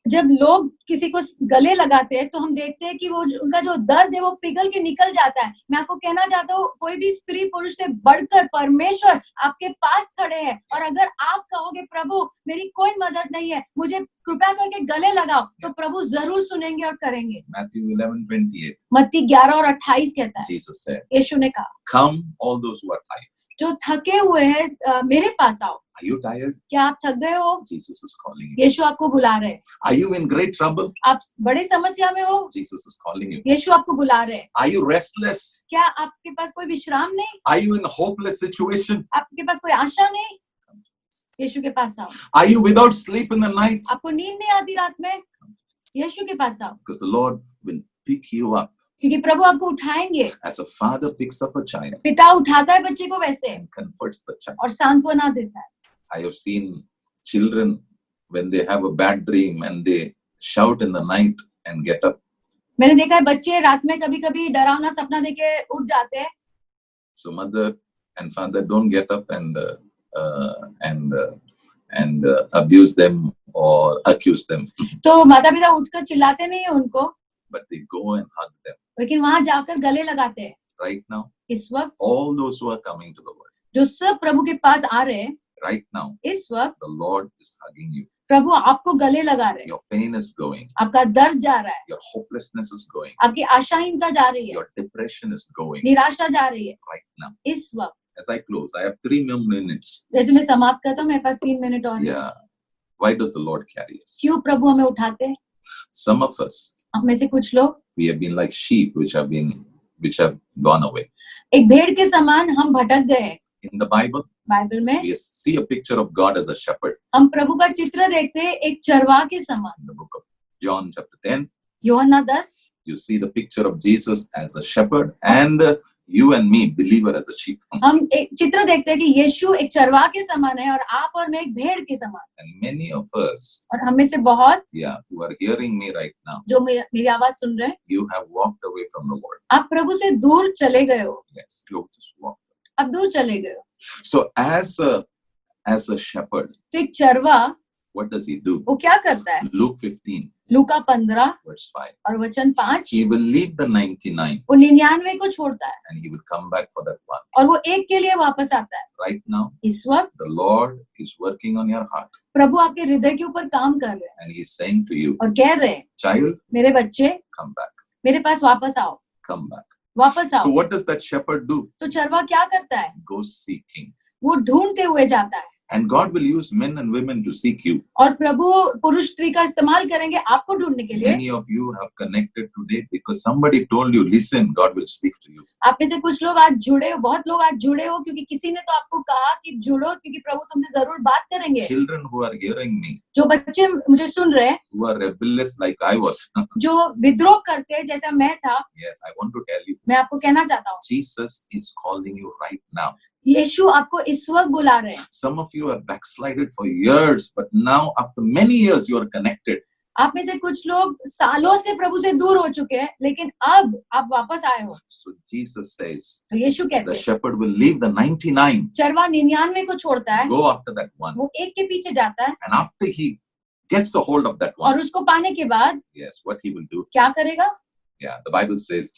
जब लोग किसी को गले लगाते हैं तो हम देखते हैं कि वो उनका जो दर्द है वो पिघल के निकल जाता है। मैं आपको कहना चाहता हूँ, कोई भी स्त्री पुरुष से बढ़कर परमेश्वर आपके पास खड़े हैं, और अगर आप कहोगे प्रभु मेरी कोई मदद नहीं है, मुझे कृपया करके गले लगाओ, तो प्रभु जरूर सुनेंगे और करेंगे। Matthew 11:28. मत्ती 11:28 कहता है, Jesus said, यीशु ने कहा, come all those who are tired. जो थके हुए हैं मेरे पास आओ। Are you tired? क्या आप थक गए हो? Jesus is calling you. यीशु आपको बुला रहे हैं। Are you in great trouble? आप बड़े समस्या में हो? Jesus is calling you. यीशु आपको बुला रहे हैं। Are you restless? क्या आपके पास कोई विश्राम नहीं? Are you in a hopeless situation? आपके पास कोई आशा नहीं? यीशु के पास आओ। Are you without sleep in the night? आपको नींद नहीं आती रात में? यीशु के पास आओ। Because the Lord will pick you up. क्योंकि प्रभु आपको उठाएंगे। As a father picks up a child पिता उठाता है बच्चे को वैसे and comforts the child. और सांत्वना देता है। I have seen children when they have a bad dream and they shout in the night and get up. मैंने देखा है बच्चे रात में कभी-कभी डरावना सपना देके उठ जाते हैं। So mother and father don't get up and abuse them or accuse them, तो माता-पिता उठकर चिल्लाते नहीं है उनको, but they go and hug them. लेकिन वहां जाकर गले लगाते हैं। Right now, इस वक्त all those who are coming to the Lord, जो सब प्रभु के पास आ रहे हैं, right now, इस वक्त the Lord is hugging you. प्रभु आपको गले लगा रहे हैं। Your pain is going. आपका दर्द जा रहा है, Your hopelessness is going. आपकी आशाहीनता जा रही है, Your depression is going. निराशा जा रही है। Right now, इस वक्त as I close, I have 3 more minutes. वैसे मैं समाप्त करता हूँ, मेरे पास 3 मिनट और हैं। Yeah. Why does the Lord carry us? क्यों प्रभु हमें उठाते हैं? Some of us, आप में से कुछ लोग we have been like sheep which have gone away. एक भेड़ के समान हम भटक गए हैं। In the Bible, बाइबल में we see a picture of God as a shepherd. हम प्रभु का चित्र देखते हैं एक चरवाह के समान। In the book of John chapter 10, यूहन्ना 10 you see the picture of Jesus as a shepherd and you and me, believer, as a sheep. हम एक चित्र देखते हैं कि यीशु एक चरवाह के समान है और आप और मैं एक भेड़ के समान। And many of us, और हम में से बहुत who are hearing me right now, जो मेरी आवाज सुन रहे हैं, you have walked away from the Lord. आप प्रभु से दूर चले गए हो। Yes, you just walked. आप दूर चले गए हो। So as a shepherd, तो एक चरवाह what does he do? वो क्या करता है? Luke 15, लूका 15 verse 5. और वचन 5, He will leave the 99 वो 99 को छोड़ता है and he will come back for that one. और वो एक के लिए वापस आता है। Right now, इस वक्त the Lord is working on your heart प्रभु आपके हृदय के ऊपर काम कर रहे हैं and he's saying to you, और कह रहे हैं, child, मेरे बच्चे come back, मेरे पास वापस आओ, come back. वापस So आओ। what does that shepherd do? तो चरवाह क्या करता है? Go seeking. वो ढूंढते हुए जाता है And God will use men and women to seek you. और प्रभु पुरुष स्त्री का इस्तेमाल करेंगे आपको ढूंढने के लिए। Many of you have connected today because somebody told you, listen, God will speak to you. आप में से कुछ लोग आज जुड़े हो, बहुत लोग आज जुड़े हो क्योंकि किसी ने तो आपको कहा कि जुड़ो क्योंकि प्रभु तुमसे जरूर बात करेंगे। Children who are hearing me, जो बच्चे मुझे सुन रहे हैं, who are rebellious like I was, जो विद्रोह करते हैं जैसा मैं था, yes, I want to tell you, मैं आपको कहना चाहता हूँ, Jesus is calling you right now. यीशु आपको इस वक्त बुला रहे हैं। Some of you have backslided for years, but now after many years you are connected. आप में से कुछ लोग सालों से प्रभु से दूर हो चुके हैं, लेकिन अब आप वापस आए हो। So Jesus says, तो यीशु कहते the हैं, shepherd will leave the 99, चरवाह 99 को छोड़ता है, go after that one. वो एक के पीछे जाता है And after he gets the hold of that और one, उसको पाने के बाद yes, what he will do? क्या करेगा? Yeah, the Bible says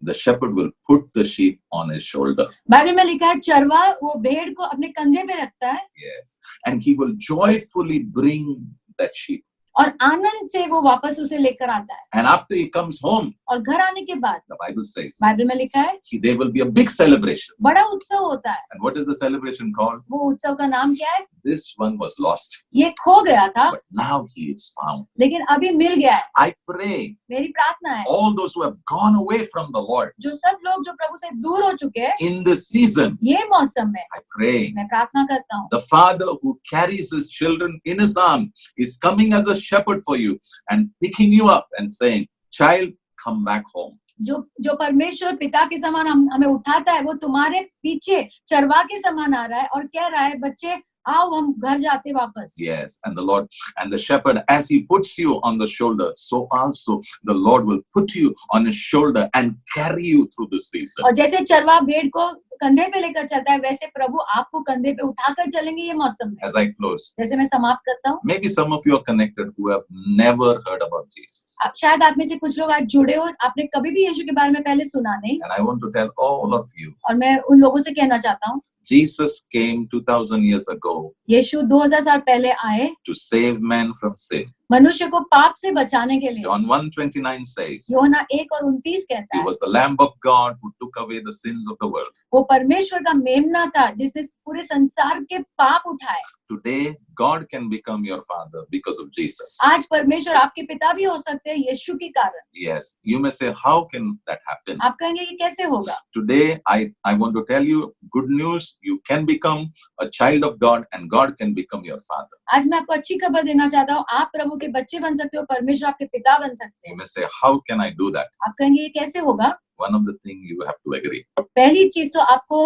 the shepherd will put the sheep on his shoulder. Bible में लिखा है चरवाह वो भेड़ को अपने कंधे पे रखता है Yes, and he will joyfully bring that sheep. और आनंद से वो वापस उसे लेकर आता है। And after he comes home, और घर आने के बाद the Bible says, बाइबल में लिखा है there will be a big celebration. बड़ा उत्सव होता है। And what is the celebration called? वो उत्सव का नाम क्या है? This one was lost, ये खो गया था but now he is found. लेकिन अभी मिल गया है। I pray मेरी प्रार्थना है all those who have gone away from the Lord जो सब लोग जो प्रभु से दूर हो चुके हैं in this season, ये मौसम में, I pray मैं प्रार्थना करता हूँ the father who carries his children in his arm is coming as a shepherd for you and picking you up and saying, child, come back home. जो परमेश्वर पिता के समान हमें उठाता है, वो तुम्हारे पीछे चरवा के समान आ रहा है और कह रहा है, बच्चे आओ हम घर जाते वापस. Yes, and the Lord and the shepherd, as he puts you on the shoulder, so also the Lord will put you on his shoulder and carry you through the season. और जैसे चरवा भेड़ को कंधे पे लेकर चलता है, वैसे प्रभु आपको कंधे पे उठाकर चलेंगे ये मौसम में. As I close, जैसे मैं समाप्त करता हूँ, maybe some of you are connected who have never heard about Jesus. शायद आप में से कुछ लोग आज जुड़े हो, आपने कभी भी यीशु के बारे में पहले सुना नहीं. And I want to tell all of you, और मैं उन लोगों से कहना चाहता हूँ, Jesus came 2000 years ago यीशु 2000 साल पहले आए to save man from sin. मनुष्य को पाप से बचाने के लिए. John 1:29 says, यूहन्ना 1:29 कहता he है, was the Lamb of God who took away the sins of the world. वो परमेश्वर का मेमना था जिसने पूरे संसार के पाप उठाए. Today, God can become your father because of Jesus. आज परमेश्वर आपके पिता भी हो सकते हैं यीशु के कारण. Yes, you may say, how can that happen? आप कहेंगे ये कैसे होगा? Today, I want to tell you good news. You can become a child of God and God can become your father. आज मैं आपको अच्छी खबर देना चाहता हूँ, आप प्रभु के बच्चे बन सकते हो, परमेश्वर आपके पिता बन सकते You हैं. may say, how can I do that? आप कहेंगे ये कैसे होगा? One of the things you have to agree पहली चीज तो आपको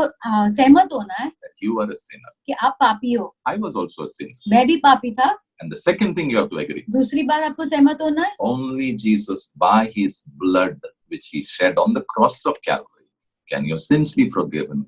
सहमत होना है that you are a sinner. कि आप पापी हो. I was also a sinner. मैं भी पापी था. And the second thing you have to agree, दूसरी बात आपको सहमत होना है, only Jesus, by his blood, which he shed on the cross of Calvary, can your sins be forgiven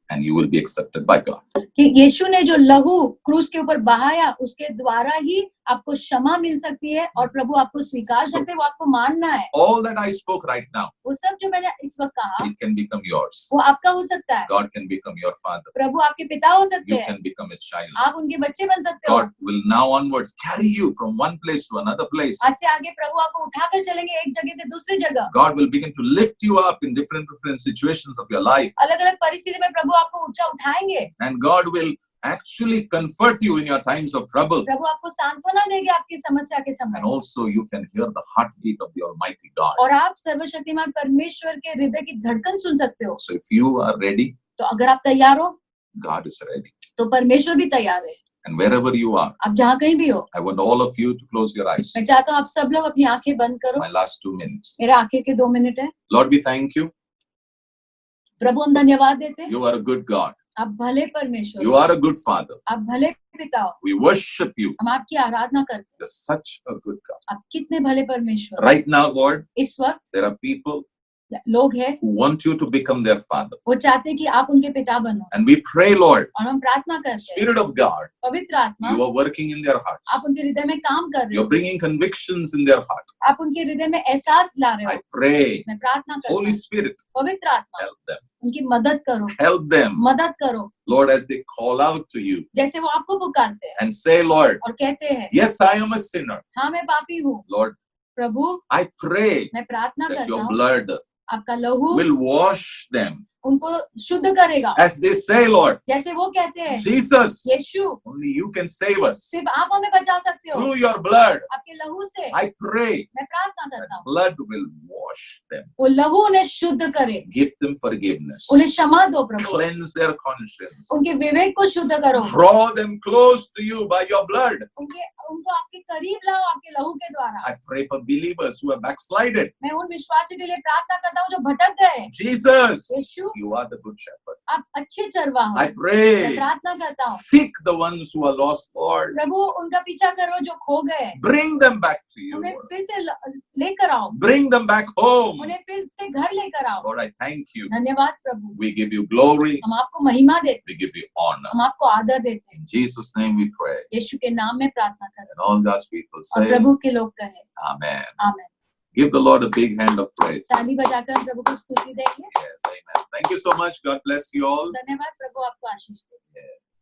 and you will be accepted by God. कि यीशु ने जो लहू क्रूस के ऊपर बहाया, उसके द्वारा ही आपको क्षमा मिल सकती है और प्रभु आपको स्वीकार सकते हैं. वो आपको मानना है. All that I spoke right now, वो सब जो मैंने इस वक्त कहा, it can become yours. वो आपका हो सकता है. God can become your father. प्रभु आपके पिता हो सकते You हैं. can become his child. आप उनके बच्चे बन सकते हो. God will now onwards carry you from one place to another place. आज से आगे प्रभु आपको उठाकर चलेंगे एक जगह से दूसरी जगह. God will begin to lift you up in different situations of your life. अलग-अलग परिस्थिति में प्रभु आपको ऊंचा उठाएंगे. And God will actually comfort you in your times of trouble. प्रभु आपको सांत्वना देंगे आपकी समस्या के समय. And also you can hear the heartbeat of the Almighty God. और आप सर्वशक्तिमान परमेश्वर के हृदय की धड़कन सुन सकते हो. So if you are ready, तो अगर आप तैयार हो, God is ready. तो परमेश्वर भी तैयार है. And wherever you are, आप जहाँ कहीं भी हो, I want all of you to close your eyes. मैं चाहता हूँ आप सब लोग अपनी आंखें बंद करो. My last 2 minutes. मेरा आंखें के 2 मिनट है. Lord, we thank you. प्रभु हम धन्यवाद देते हैं. You are a good God. आप भले परमेश्वर You हो. are a good Father. आप भले पिता हो. We worship you. हम आपकी आराधना करते हैं. You're such a good God. आप कितने भले परमेश्वर हो. Right now, Lord, इस वक्त there are people लोग हैं, who want you to become their Father. वो चाहते हैं कि आप उनके पिता बनो. And we pray, Lord, और हम प्रार्थना करते हैं, Spirit of God, पवित्र आत्मा, you are working in their hearts. आप उनके हृदय में काम कर रहे You're हो. bringing convictions in their heart. आप उनके हृदय में एहसास ला रहे I हो. pray, मैं प्रार्थना करता Holy हूँ, Spirit, पवित्र आत्मा, help them. उनकी मदद करो. Help them, मदद करो. Lord, as they call out to you जैसे वो आपको पुकारते हैं and say, Lord, और कहते हैं, yes, I am a sinner. हाँ मैं पापी हूँ. Lord, प्रभु I pray मैं प्रार्थना that करता your हूँ, blood आपका लहू will wash them. उनको शुद्ध करेगा. As they say, Lord, जैसे वो कहते हैं, Jesus, Yeshu only you can save us. सिर्फ आप हमें बचा सकते हो. Through your blood, आपके लहू से I pray मैं प्रार्थना that करता हूँ, blood will wash them. वो लहू उन्हें शुद्ध करे. Give them forgiveness. उन्हें क्षमा दो प्रभु. Cleanse their conscience. उनके विवेक को शुद्ध करो. Draw them close to you by your blood. उनको आपके करीब लाओ आपके लहू के द्वारा. I pray for believers who have backslided. मैं उन विश्वासियों के लिए प्रार्थना करता हूँ जो भटक गए. Jesus, Yeshu, you are the good shepherd. आप अच्छे चरवाह हो. I मैं pray, प्रार्थना करता हूँ, seek the ones who are lost, Lord. प्रभु उनका पीछा करो जो खो गए. Bring them back to you, उन्हें Lord. फिर से लेकर आओ. Bring them back home. उन्हें फिर से घर लेकर आओ. Lord, I thank you. धन्यवाद प्रभु. We give you glory. हम आपको महिमा देते, We give you honor. हम आपको आदर देते हैं. In Jesus' name we pray. यीशु के नाम में प्रार्थना करें. And all God's people और say, प्रभु के लोग कहें Amen. Amen. Give the Lord a big hand of praise. ताली बजाकर हम प्रभु को स्तुति देंगे. Yes, amen. Thank you so much. God bless you all. धन्यवाद. प्रभु आपको आशीष दे.